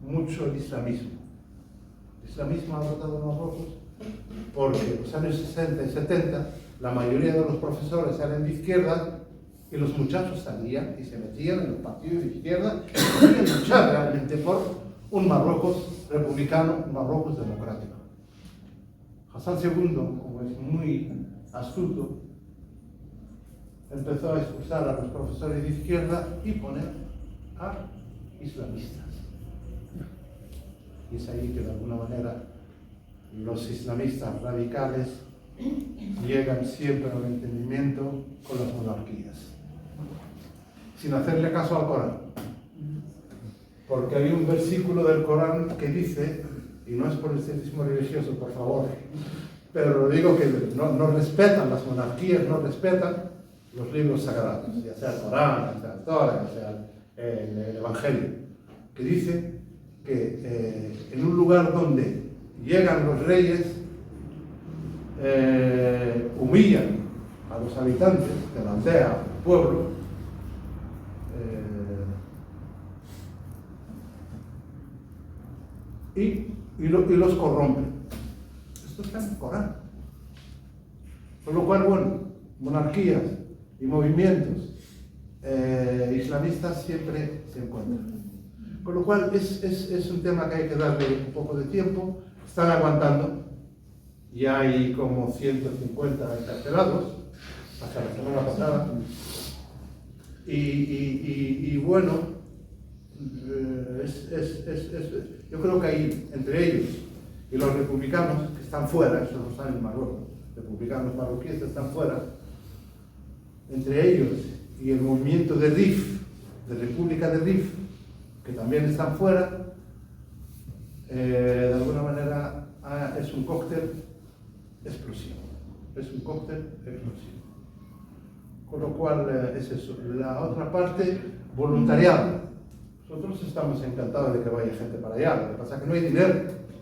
mucho el islamismo? El islamismo ha brotado en Marruecos porque en los años 60 y 70 la mayoría de los profesores eran de izquierda y los muchachos salían y se metían en los partidos de izquierda y querían luchar realmente por un Marruecos republicano, un Marruecos democrático. Hassan II, como es muy astuto, empezó a expulsar a los profesores de izquierda y poner a islamistas. Y es ahí que de alguna manera los islamistas radicales llegan siempre al entendimiento con las monarquías, sin hacerle caso al Corán. Porque hay un versículo del Corán que dice, y no es por el sectismo religioso, por favor, pero lo digo que no respetan las monarquías, no respetan los libros sagrados, ya sea el Corán, ya sea el Torah, ya sea el Evangelio, que dice que en un lugar donde llegan los reyes, humillan a los habitantes de la aldea, del pueblo, y los corrompen. Esto está en el Corán. Por lo cual, bueno, monarquías y movimientos islamistas siempre se encuentran. Con lo cual es un tema que hay que darle un poco de tiempo. Están aguantando. Ya hay como 150 encarcelados hasta la semana pasada. Y bueno, yo creo que ahí, entre ellos y los republicanos que están fuera, esos no están en Marruecos, republicanos marroquíes están fuera, entre ellos y el movimiento de Rif, de República de Rif, que también están fuera, de alguna manera es un cóctel explosivo. Es un cóctel explosivo. Con lo cual es eso. La otra parte, voluntariado. Nosotros estamos encantados de que vaya gente para allá. Lo que pasa es que no hay dinero,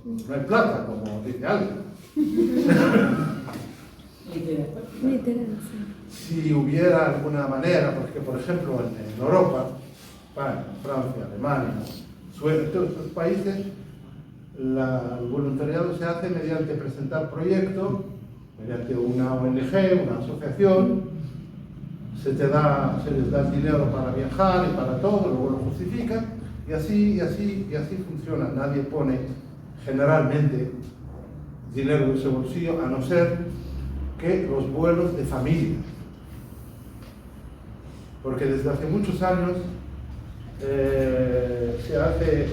no hay plata, como dice alguien. Literal, Si hubiera alguna manera, porque por ejemplo en Europa, España, Francia, Alemania, Suecia, todos estos países, el voluntariado se hace mediante presentar proyectos, mediante una ONG, una asociación, se les da el dinero para viajar y para todo, luego lo justifican, y así funciona. Nadie pone generalmente dinero en su bolsillo, a no ser que los vuelos de familia. Porque desde hace muchos años se hace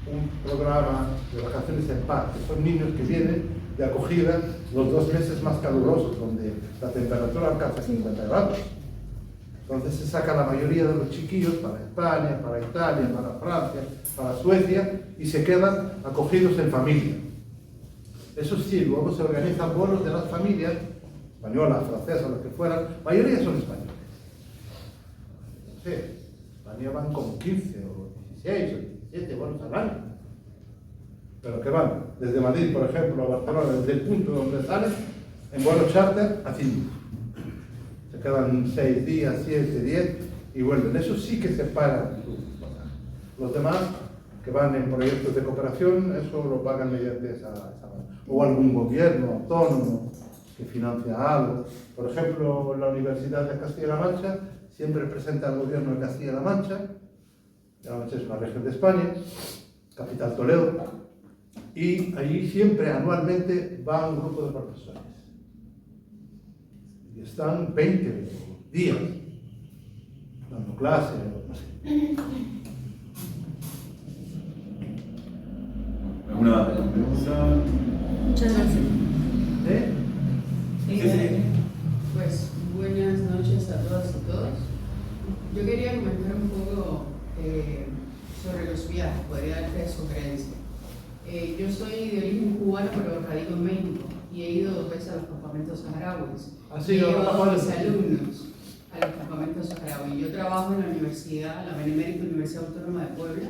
un programa de vacaciones en paz, que son niños que vienen de acogida los 2 meses más calurosos, donde la temperatura alcanza 50 grados. Entonces se saca la mayoría de los chiquillos para España, para Italia, para Francia, para Suecia, y se quedan acogidos en familia. Eso sí, luego se organizan vuelos de las familias, españolas, francesas, lo que fueran, la mayoría son españoles. No sé, España van como 15 o 16 o 17 vuelos al año. Pero que van desde Madrid, por ejemplo, a Barcelona, desde el punto donde salen, en vuelo charter a Cindy. Se quedan 6 días, 7, 10 y vuelven. Eso sí que se pagan. Los demás que van en proyectos de cooperación, eso lo pagan mediante esa o algún gobierno autónomo que financia algo. Por ejemplo, la Universidad de Castilla-La Mancha siempre presenta al gobierno de Castilla-La Mancha. La Mancha es una región de España, capital Toledo, y allí siempre anualmente va un grupo de profesores. Y están 20 días dando clases, no sé. ¿Alguna pregunta? Muchas gracias. Sí. Pues buenas noches a todas y todos. Yo quería comentar un poco sobre los viajes, podría darte sugerencia. Yo soy de origen cubano, pero radico en México y he ido 2 veces a los campamentos saharauis. Así, he llevado a mis ¿no? alumnos a los campamentos saharauis. Yo trabajo en la universidad, la Benemérita Universidad Autónoma de Puebla,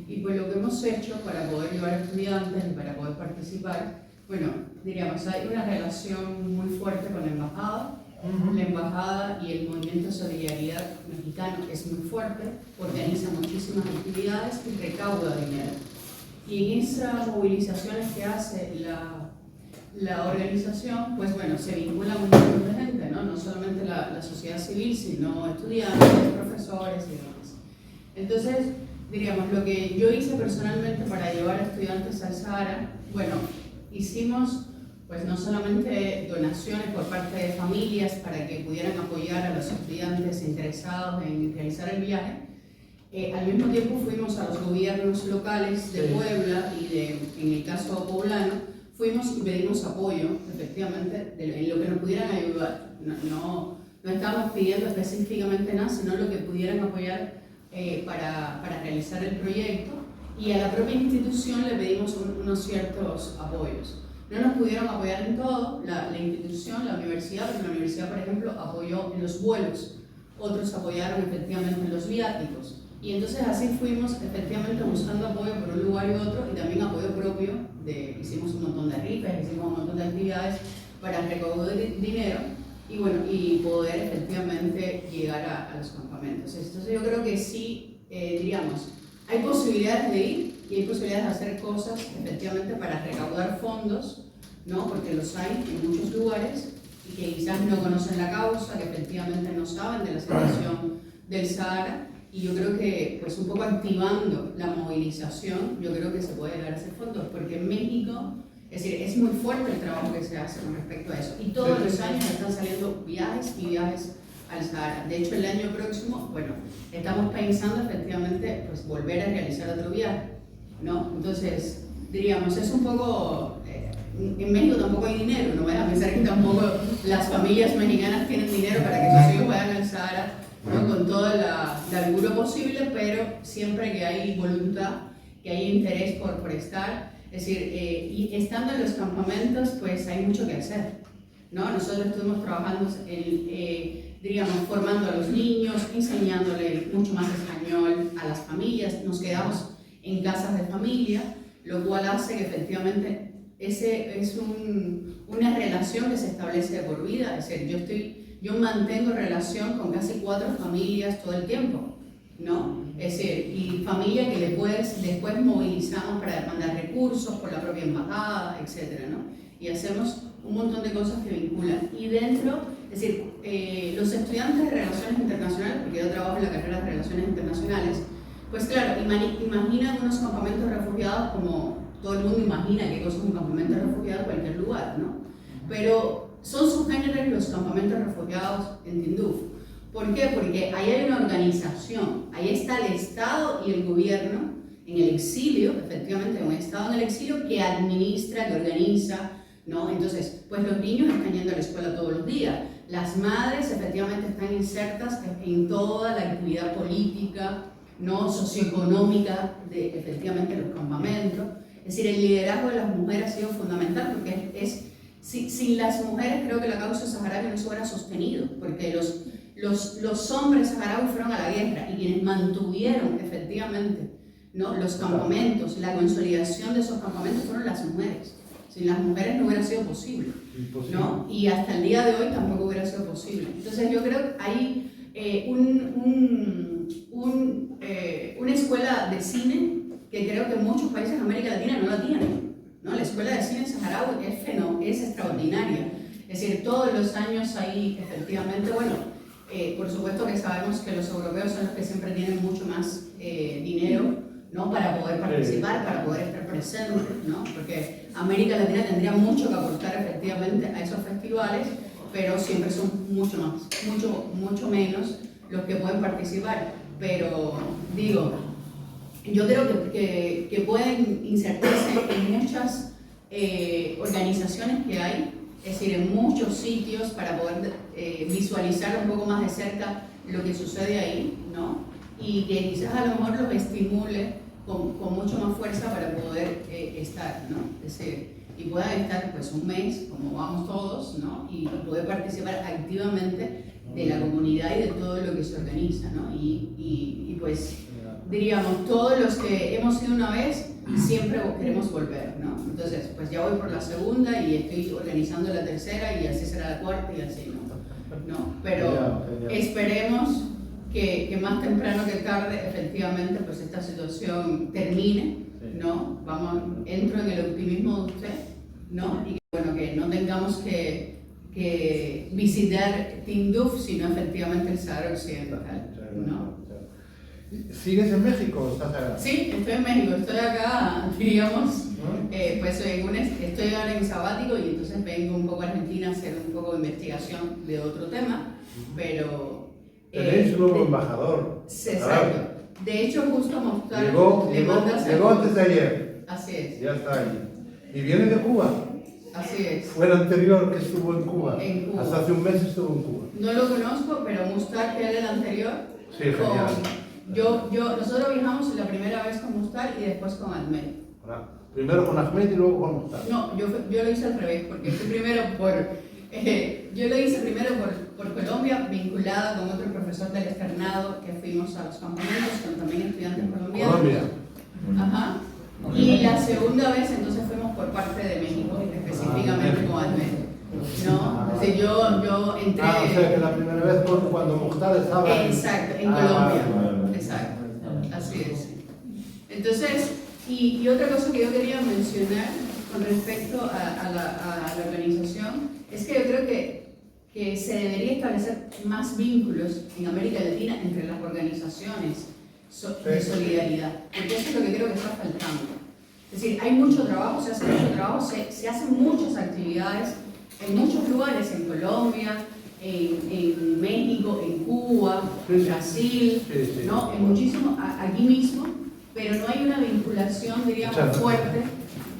y pues lo que hemos hecho para poder llevar estudiantes y para poder participar, bueno, diríamos, hay una relación muy fuerte con la embajada. La embajada y el movimiento de solidaridad mexicano es muy fuerte, organiza muchísimas actividades y recauda dinero. Y en esas movilizaciones que hace la organización, pues bueno, se vincula un montón de gente, ¿no? No solamente la sociedad civil, sino estudiantes, profesores y demás. Entonces, diríamos, lo que yo hice personalmente para llevar a estudiantes al Sahara, bueno, hicimos pues no solamente donaciones por parte de familias para que pudieran apoyar a los estudiantes interesados en realizar el viaje, al mismo tiempo fuimos a los gobiernos locales de Puebla y en el caso poblano, fuimos y pedimos apoyo, efectivamente, en lo que nos pudieran ayudar. No estábamos pidiendo específicamente nada, sino lo que pudieran apoyar para realizar el proyecto, y a la propia institución le pedimos unos ciertos apoyos. No nos pudieron apoyar en todo, la institución, la universidad, porque la universidad, por ejemplo, apoyó en los vuelos, otros apoyaron efectivamente en los viáticos, y entonces así fuimos efectivamente buscando apoyo por un lugar y otro, y también apoyo propio, hicimos un montón de rifas, hicimos un montón de actividades para recaudar dinero, y bueno, y poder efectivamente llegar a los campamentos. Entonces yo creo que sí, diríamos, hay posibilidades de ir y hay posibilidades de hacer cosas efectivamente para recaudar fondos, ¿no? Porque los hay en muchos lugares y que quizás no conocen la causa, que efectivamente no saben de la situación del Sahara, y yo creo que pues un poco activando la movilización, yo creo que se puede llegar a hacer fondos, porque en México, es decir, es muy fuerte el trabajo que se hace con respecto a eso, y todos los años están saliendo viajes y viajes al Sahara. De hecho, el año próximo, bueno, estamos pensando efectivamente pues volver a realizar otro viaje, ¿no? Entonces, diríamos, es un poco, en México tampoco hay dinero, no vayan a pensar que tampoco las familias mexicanas tienen dinero para que sus hijos vayan al Sahara, ¿no? Con toda la albura posible, pero siempre que hay voluntad, que hay interés por estar, es decir, y estando en los campamentos, pues hay mucho que hacer, ¿no? Nosotros estuvimos trabajando diríamos, formando a los niños, enseñándoles mucho más español a las familias, nos quedamos en casas de familia, lo cual hace que efectivamente ese es una relación que se establece de por vida, es decir, yo mantengo relación con casi 4 familias todo el tiempo, ¿no? Es decir, y familia que después movilizamos para mandar recursos por la propia embajada, etcétera, ¿no? Y hacemos un montón de cosas que vinculan. Y dentro, es decir, los estudiantes de Relaciones Internacionales, porque yo trabajo en la carrera de Relaciones Internacionales, pues claro, imaginan unos campamentos de refugiados como todo el mundo imagina que es un campamento de refugiados en cualquier lugar, ¿no? Pero son subgéneros los campamentos de refugiados en Tinduf. ¿Por qué? Porque ahí hay una organización, ahí está el Estado y el gobierno en el exilio, efectivamente un Estado en el exilio que administra, que organiza, ¿no? Entonces, pues los niños están yendo a la escuela todos los días, las madres efectivamente están insertas en toda la actividad política, ¿no? Socioeconómica de efectivamente los campamentos. Es decir, el liderazgo de las mujeres ha sido fundamental, porque sin las mujeres creo que la causa saharaui no se hubiera sostenido, porque los hombres saharauis fueron a la guerra y quienes mantuvieron efectivamente, ¿no? Los campamentos, la consolidación de esos campamentos fueron las mujeres. Sin las mujeres no hubiera sido posible, ¿no? Y hasta el día de hoy tampoco hubiera sido posible. Entonces yo creo que hay una escuela de cine que creo que muchos países de América Latina no la tienen, ¿no? La escuela de cine saharaui es extraordinaria. Es decir, todos los años hay efectivamente, bueno, por supuesto que sabemos que los europeos son los que siempre tienen mucho más dinero, ¿no? Para poder participar, para poder estar presentes, ¿no? Porque América Latina tendría mucho que aportar efectivamente a esos festivales, pero siempre son mucho menos los que pueden participar. Pero digo, yo creo que pueden insertarse en muchas organizaciones que hay, es decir, en muchos sitios para poder visualizar un poco más de cerca lo que sucede ahí, ¿no? Y que quizás a lo mejor los estimule con mucho más fuerza para poder estar, ¿no? Es decir, y puedan estar pues un mes, como vamos todos, ¿no? Y poder participar activamente de la comunidad y de todo lo que se organiza, ¿no? Y pues diríamos, todos los que hemos ido una vez siempre queremos volver, ¿no? Entonces, pues ya voy por la segunda y estoy organizando la tercera y así será la cuarta y así, ¿no? Pero esperemos que más temprano que tarde efectivamente pues esta situación termine, ¿no? Entro en el optimismo de usted, ¿no? Y bueno, que no tengamos que visitar Tinduf, sino efectivamente el Sahara Occidental, ¿no? ¿Sigues en México o estás acá? Sí, estoy en México, estoy acá, diríamos, pues estoy ahora en sabático y entonces vengo un poco a Argentina a hacer un poco de investigación de otro tema, pero... Tenéis un nuevo embajador. Exacto. De hecho, justo mostrar... Llegó antes de ayer. Así es. Ya está ahí. ¿Y viene de Cuba? Así es. Fue el anterior que estuvo en Cuba. En Cuba. Hasta hace un mes estuvo en Cuba. No lo conozco, pero Mustar, que era el anterior. Sí, genial. Nosotros viajamos la primera vez con Mustar y después con Ahmed. Primero con Ahmed y luego con Mustar. No, yo lo hice al revés, porque fui primero yo lo hice primero por Colombia, vinculada con otro profesor del externado que fuimos a los campamentos con también estudiantes colombianos. Colombia. Ajá. Y la segunda vez entonces fuimos por parte de México, específicamente con Ahmed. ¿No? O sea, yo entré... O sea que la primera vez fue cuando Mustar estaba... Exacto, en Colombia. Bueno. Exacto, así es. Entonces, y otra cosa que yo quería mencionar con respecto a la organización es que yo creo que se debería establecer más vínculos en América Latina entre las organizaciones de solidaridad, porque eso es lo que creo que está faltando. Es decir, hay mucho trabajo, se hace mucho trabajo, se hacen muchas actividades en muchos lugares, en Colombia, en México, en Cuba, en Brasil, ¿no? En muchísimo, aquí mismo, pero no hay una vinculación, diríamos, fuerte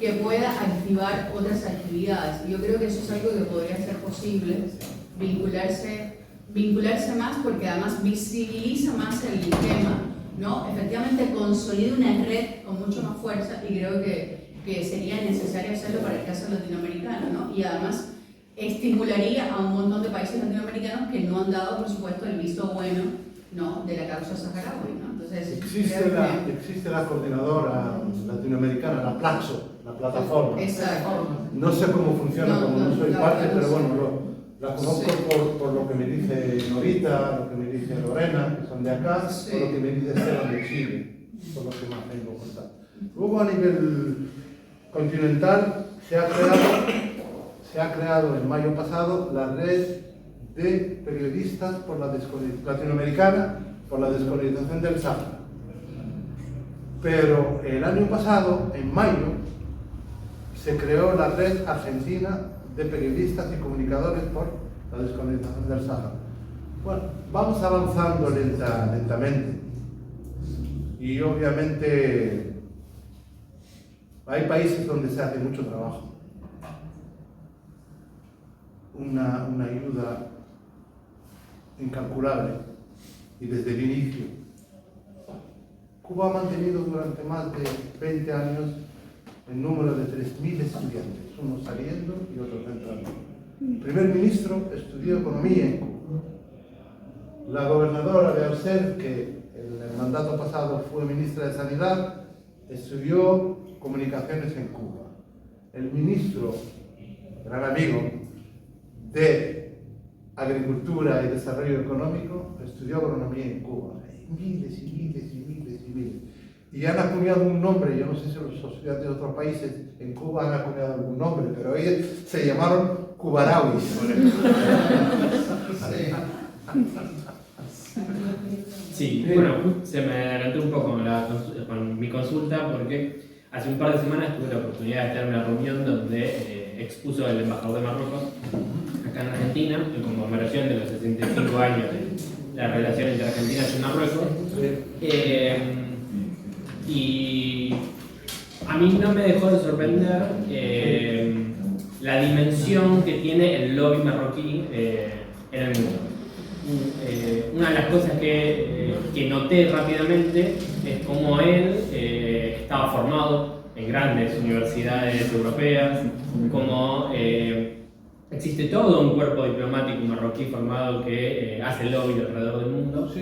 que pueda activar otras actividades. Y yo creo que eso es algo que podría ser posible, vincularse más, porque además visibiliza más el tema, ¿no? Efectivamente consolida una red con mucho más fuerza y creo que sería necesario hacerlo para el caso latinoamericano, ¿no? Y además estimularía a un montón de países latinoamericanos que no han dado, por supuesto, el visto bueno, ¿no? De la causa saharaui, ¿no? Entonces, existe la coordinadora latinoamericana, la Plaxo, la plataforma. Exacto. No sé cómo funciona, como no soy parte, pero bueno, la conozco por lo que me dice Norita, lo que me dice Lorena, que son de acá, por lo que me dice Esteban de Chile, por lo que más tengo contacto. Luego a nivel continental se ha creado en mayo pasado la red de periodistas por la latinoamericana por la descolonización del Sahara. Pero el año pasado, en mayo, se creó la red argentina de periodistas y comunicadores por la descolonización del Sahara. Bueno, vamos avanzando lentamente. Y obviamente hay países donde se hace mucho trabajo. Una ayuda incalculable y desde el inicio. Cuba ha mantenido durante más de 20 años el número de 3.000 estudiantes, unos saliendo y otros entrando. El primer ministro estudió economía en Cuba. La gobernadora de Alcel, que en el mandato pasado fue ministra de Sanidad, estudió comunicaciones en Cuba. El ministro, gran amigo, de Agricultura y Desarrollo Económico, estudió agronomía en Cuba. Hay miles y miles y miles y miles. Y han acuñado un nombre, yo no sé si los estudiantes de otros países en Cuba han acuñado algún nombre, pero ellos se llamaron cubarauis. Sí, bueno, se me adelantó un poco con mi consulta porque hace un par de semanas tuve la oportunidad de estar en una reunión donde expuso el embajador de Marruecos acá en Argentina, en conmemoración de los 65 años de la relación entre Argentina y Marruecos. Y a mí no me dejó de sorprender la dimensión que tiene el lobby marroquí en el mundo. Una de las cosas que noté rápidamente es cómo él estaba formado en grandes universidades europeas, cómo existe todo un cuerpo diplomático marroquí formado que hace lobby alrededor del mundo.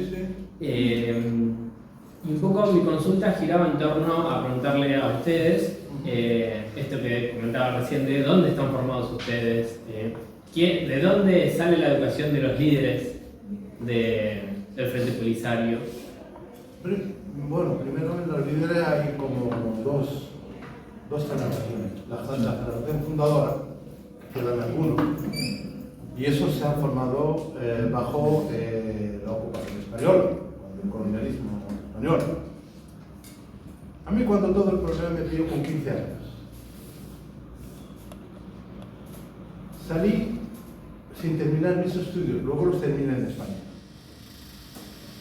Y un poco mi consulta giraba en torno a preguntarle a ustedes esto que comentaba recién, de dónde están formados ustedes, de dónde sale la educación de los líderes del Frente Polisario. Bueno, primero en los líderes hay como dos generaciones. La generación fundadora, que quedan algunos, y esos se han formado bajo la ocupación española, el colonialismo español. A mí cuando todo el problema me pilló con 15 años. Salí sin terminar mis estudios, luego los terminé en España.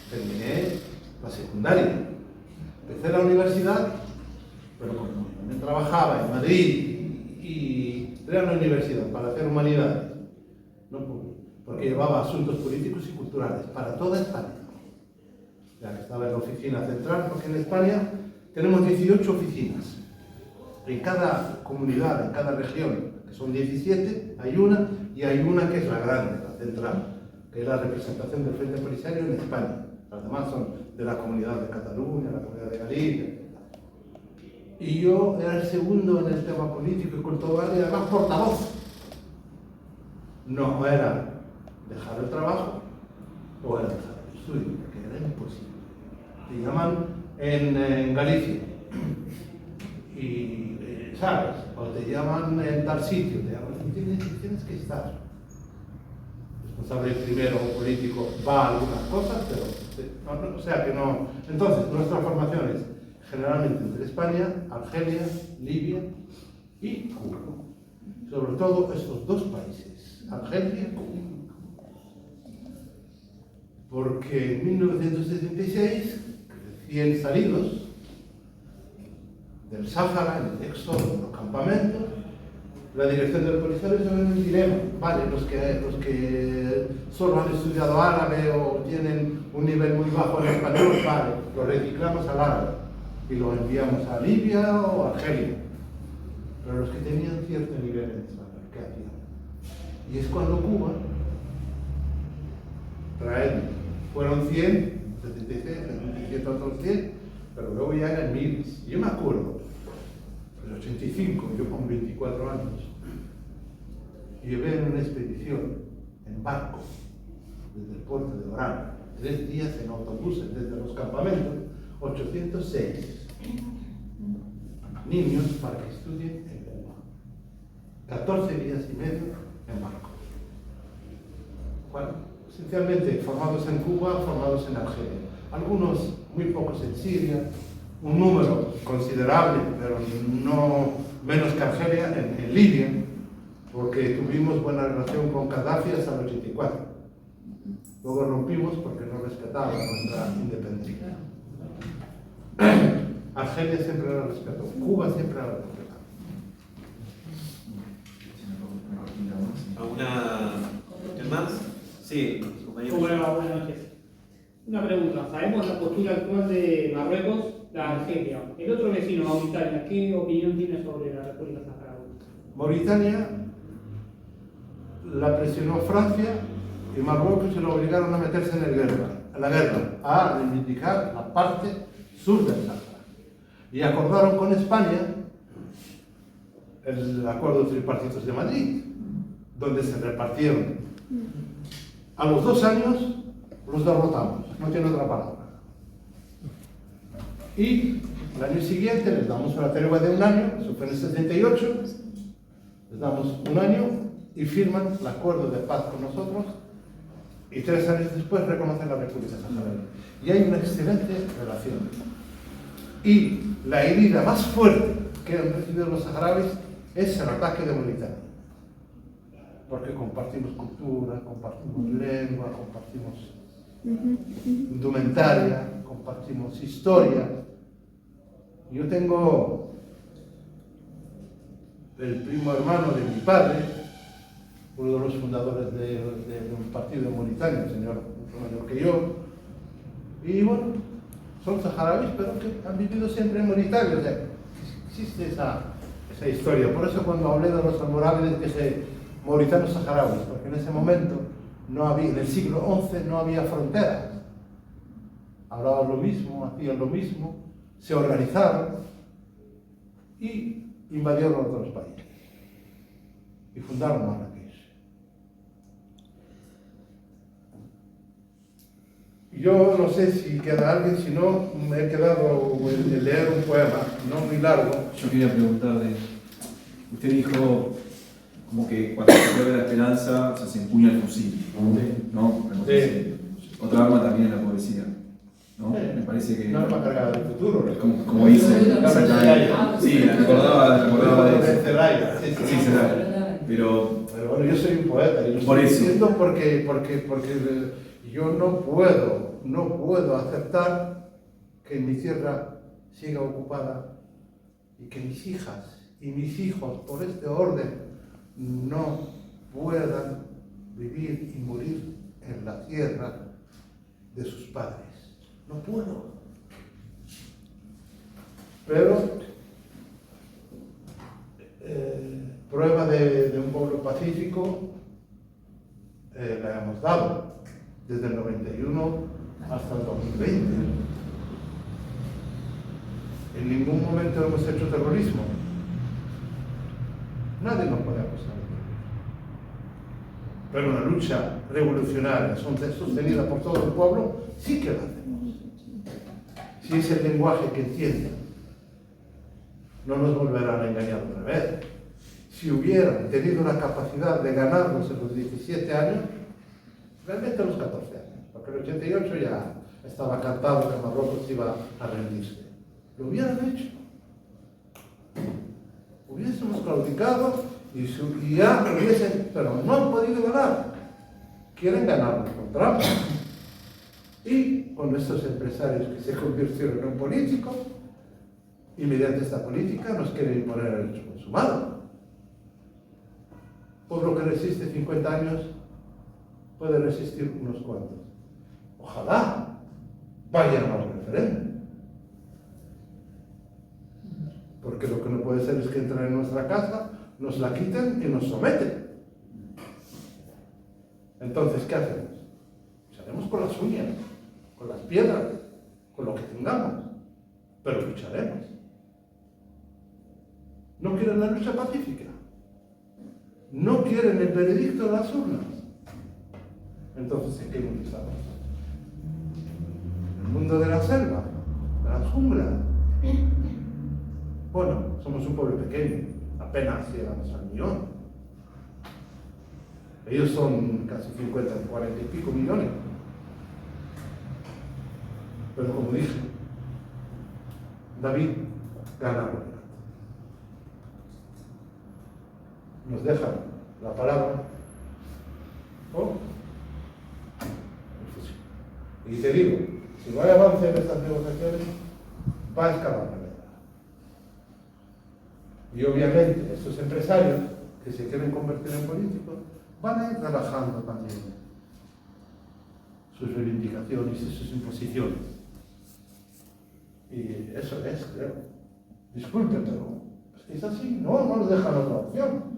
Terminé la secundaria, empecé la universidad, pero como también trabajaba en Madrid y entré a la universidad para hacer humanidades, no pude, porque llevaba asuntos políticos y culturales para toda España. Ya que estaba en la oficina central, porque en España tenemos 18 oficinas. En cada comunidad, en cada región, que son 17, hay una, y hay una que es la grande, la central, que es la representación del Frente Polisario en España. Las demás son de la Comunidad de Cataluña, la Comunidad de Galicia. Y yo era el segundo en el tema político y cultural, y además portavoz. No era dejar el trabajo o era dejar el estudio, porque era imposible. Te llaman en Galicia y, ¿sabes? O te llaman en tal sitio, te llaman, tienes que estar. El responsable primero político va a algunas cosas, pero o sea que no. Entonces, nuestra formación es generalmente entre España, Argelia, Libia y Cuba. Sobre todo estos dos países, Argelia y Cuba. Porque en 1976, recién salidos del Sáhara, en el éxodo, en los campamentos, la dirección del Polisario se ve en un dilema. Vale, los que solo han estudiado árabe o tienen un nivel muy bajo en español, vale, los reciclamos al árabe y los enviamos a Libia o a Argelia. Pero los que tenían cierto nivel en español, ¿qué hacían? Y es cuando Cuba fueron 100, 76, 77 otros 100, pero luego ya eran miles. Yo me acuerdo, en el 85, yo con 24 años, llevé en una expedición, en barco, desde el puerto de Orán, 3 días en autobuses desde los campamentos, 806 niños para que estudien en Cuba. 14 días y medio en barco. Bueno, esencialmente formados en Cuba, formados en Argelia. Algunos, muy pocos en Siria, un número considerable, pero no menos que Argelia, en Libia, porque tuvimos buena relación con Gaddafi hasta el 84. Luego rompimos porque no respetaba nuestra independencia. Argelia siempre la respetó, Cuba siempre la respetó. ¿Alguna cuestión más? Sí, compañero. Buenas noches. Una pregunta. Sabemos la postura actual de Marruecos, la Argelia. El otro vecino, Mauritania, ¿qué opinión tiene sobre la República Saharaui? Mauritania la presionó Francia y Marruecos se lo obligaron a meterse en la guerra, a reivindicar la parte sur del Sahara. Y acordaron con España el acuerdo tripartitos de Madrid, donde se repartieron. A los 2 años los derrotamos, no tiene otra palabra. Y el año siguiente les damos una tregua de 1 año, eso fue en el 78, les damos 1 año y firman el acuerdo de paz con nosotros y 3 años después reconocen la República Saharaui. Y hay una excelente relación. Y la herida más fuerte que han recibido los saharauis es el ataque de Mauritania. Porque compartimos cultura, compartimos lengua, compartimos indumentaria, compartimos historia. Yo tengo el primo hermano de mi padre, uno de los fundadores de un partido en Mauritania, un señor mucho mayor que yo, y bueno, son saharauis, pero que han vivido siempre en Mauritania. O sea, existe esa historia. Por eso cuando hablé de los almorávides dije mauritanos saharauis, porque en ese momento no había, en el siglo XI no había fronteras. Hablaban lo mismo, hacían lo mismo, se organizaron y invadieron otros países y fundaron Marrakech. Yo no sé si queda alguien, si no, me he quedado en leer un poema, no muy largo. Yo quería preguntarle, usted dijo como que cuando se pierde la esperanza se empuña el fusil, ¿no? Sí. Otra arma también en la poesía, ¿no? Sí. Me parece que... No arma cargada del futuro. Como dice, exactamente. Sí, recordaba de eso. Zelaya. Sí, Zelaya. Pero bueno, yo soy un poeta y lo por estoy eso. diciendo porque yo no puedo aceptar que mi tierra siga ocupada y que mis hijas y mis hijos, por este orden no puedan vivir y morir en la tierra de sus padres. No puedo. Pero prueba de un pueblo pacífico la hemos dado desde el 91 hasta el 2020. En ningún momento hemos hecho terrorismo. Nadie nos puede acusar de terrorismo. Pero una lucha revolucionaria sostenida por todo el pueblo, sí que la hacemos. Si es el lenguaje que entienden, no nos volverán a engañar otra vez. Si hubieran tenido la capacidad de ganarnos en los 17 años, realmente a los 14 años, porque en el 88 ya estaba cantado que Marruecos iba a rendirse. Lo hubieran hecho. Hubiésemos claudicado y ya hubiesen, pero no han podido ganar. Quieren ganarnos con trampa. Y con estos empresarios que se convirtieron en políticos, y mediante esta política nos quieren imponer el hecho consumado. Pueblo que resiste 50 años puede resistir unos cuantos. Ojalá vayan a un referéndum. Porque lo que no puede ser es que entren en nuestra casa, nos la quiten y nos someten. Entonces, ¿qué hacemos? Lucharemos con las uñas, con las piedras, con lo que tengamos, pero lucharemos. ¿No quieren la lucha pacífica? ¿No quieren el veredicto de las urnas? Entonces, ¿en qué mundo estamos? ¿En el mundo de la selva? ¿De las junglas? Bueno, somos un pueblo pequeño, apenas llegamos al millón. Ellos son casi 40 y pico millones. Pero como dije, David gana la guerra. Nos dejan la palabra o el fusil. Y te digo, si no hay avance en estas negociaciones, va a escalar la guerra. Y obviamente estos empresarios que se quieren convertir en políticos van a ir trabajando también sus reivindicaciones y sus imposiciones. Y eso es, creo. Disculpen, pero es así. No nos dejan otra opción.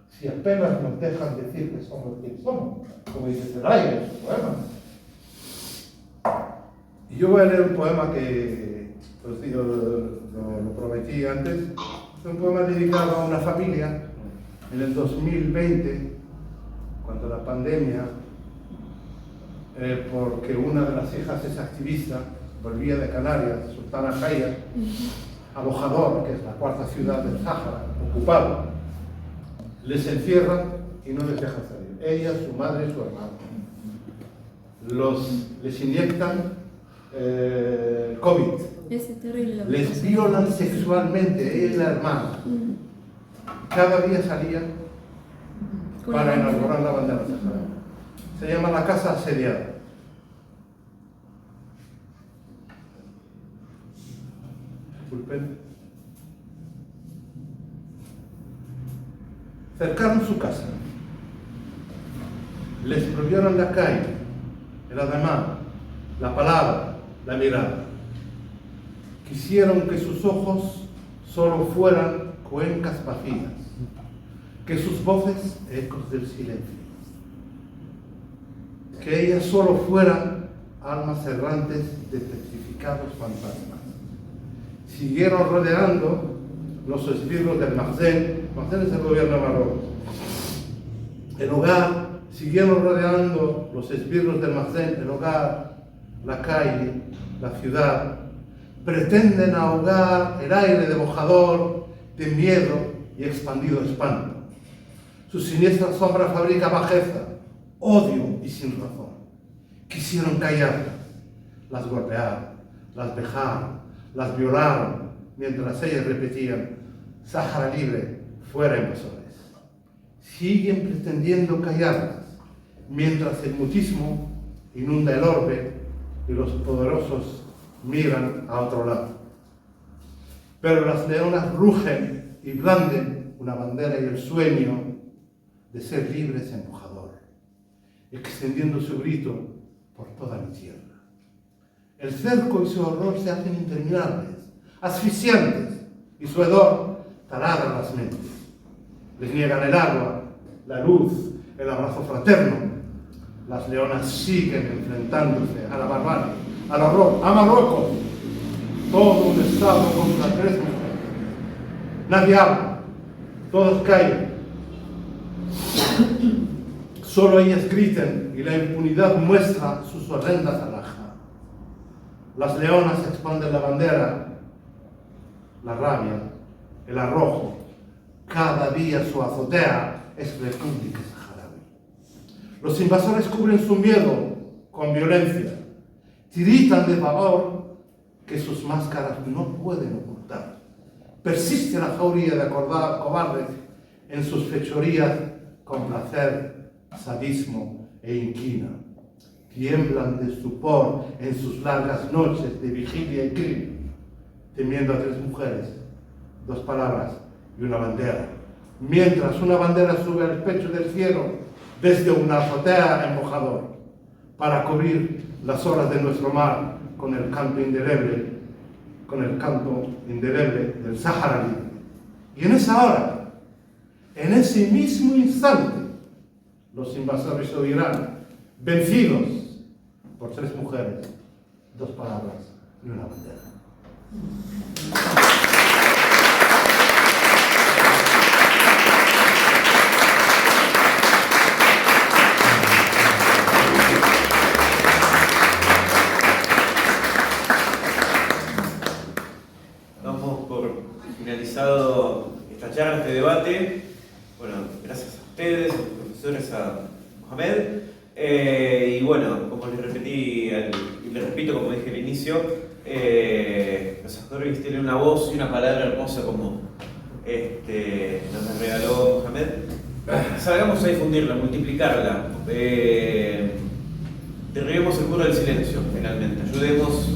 Si apenas nos dejan decir que somos quienes somos, como dice Zelaya en su poema. Y yo voy a leer un poema que os digo, lo prometí antes. Es un poema dedicado a una familia en el 2020, cuando la pandemia, porque una de las hijas es activista, volvía de Canarias, Sultana Jaya, a Bojador, que es la cuarta ciudad del Sáhara, ocupado. Les encierran y no les dejan salir. Ella, su madre y su hermano. Les inyectan COVID. Es terrible. Les violan sexualmente, ella y la hermana. Cada día salían para inaugurar la bandera saharaui. Se llama la casa asediada. Disculpen. Cercaron su casa. Les prohibieron la calle, el ademán, la palabra, la mirada. Quisieron que sus ojos solo fueran cuencas vacías, que sus voces ecos del silencio, que ellas solo fueran almas errantes de petrificados fantasmas. Siguieron rodeando los esbirros del Makhzen. Makhzen es el gobierno de Marruecos. El hogar, siguieron rodeando los esbirros del Makhzen, el hogar, la calle, la ciudad. Pretenden ahogar el aire de Bojador de miedo y expandido espanto. Su siniestra sombra fabrica bajeza, odio y sin razón. Quisieron callarlas, las golpearon, las vejaron, las violaron, mientras ellas repetían: Sáhara libre, fuera invasores. Siguen pretendiendo callarlas, mientras el mutismo inunda el orbe y los poderosos miran a otro lado. Pero las leonas rugen y blanden una bandera y el sueño de ser libres en Mojador, extendiendo su grito por toda mi tierra. El cerco y su horror se hacen interminables, asfixiantes, y su hedor taladra las mentes. Les niegan el agua, la luz, el abrazo fraterno. Las leonas siguen enfrentándose a la barbarie, al horror, a Marruecos. Todo un estado contra 3 mujeres. Nadie habla, todos callan. Solo ellas gritan y la impunidad muestra sus horrendas alhajas. Las leonas expanden la bandera, la rabia, el arrojo. Cada día su azotea es República Saharaui. Los invasores cubren su miedo con violencia. Tiritan de pavor que sus máscaras no pueden ocultar. Persiste la jauría de cobardes en sus fechorías con placer, sadismo e inquina. Tiemblan de estupor en sus largas noches de vigilia y crimen, temiendo a 3 mujeres, 2 palabras y una bandera. Mientras una bandera sube al pecho del cielo desde una azotea en Mojador para cubrir las olas de nuestro mar con el canto indeleble del Sáhara Libre. Y en esa hora, en ese mismo instante, los invasores oirán, vencidos por 3 mujeres, 2 palabras y una bandera. Damos por finalizado esta charla, este debate. Bueno, gracias a ustedes, a los profesores, a Mohamed. Y bueno, como les repetí, y les repito como dije al inicio, los Sahrawis tienen una voz y una palabra hermosa como nos regaló Mohamed. Salgamos a difundirla, multiplicarla. Derribemos el muro del silencio, finalmente. Ayudemos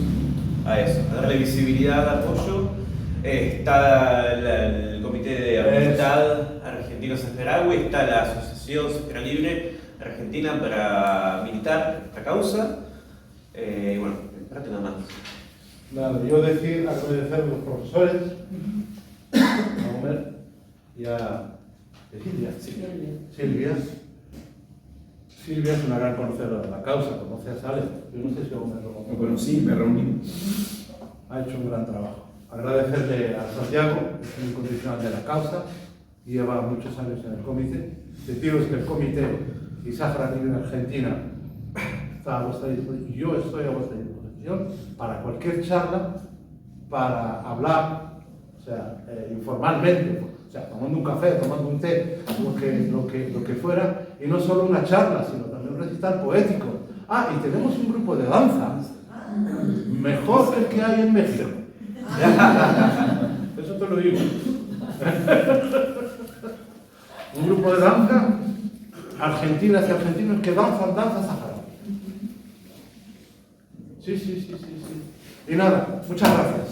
a eso, a darle visibilidad, apoyo. Está el Comité de Amistad Argentino-Saharaui, está la Asociación Sahara Libre Argentina para militar esta causa. Bueno, espérate nada más. Nada, yo agradecer a los profesores, a Homer y a Silvia. Silvia es una gran conocedora de la causa, conoce a Sales. Yo no sé si Homer lo conocí, me reuní. Ha hecho un gran trabajo. Agradecerle a Santiago, que es un incondicional de la causa, lleva muchos años en el comité. Deciros que el comité y Sahara Libre Argentina está a vuestra disposición, yo estoy a vuestra disposición para cualquier charla, para hablar, o sea, informalmente, o sea, tomando un café, tomando un té, lo que fuera, y no solo una charla, sino también un recital poético. Y tenemos un grupo de danza, mejor que el que hay en México. Eso te lo digo. Un grupo de danza, argentinas y argentinos que danzan saharaui. Sí. Y nada, muchas gracias.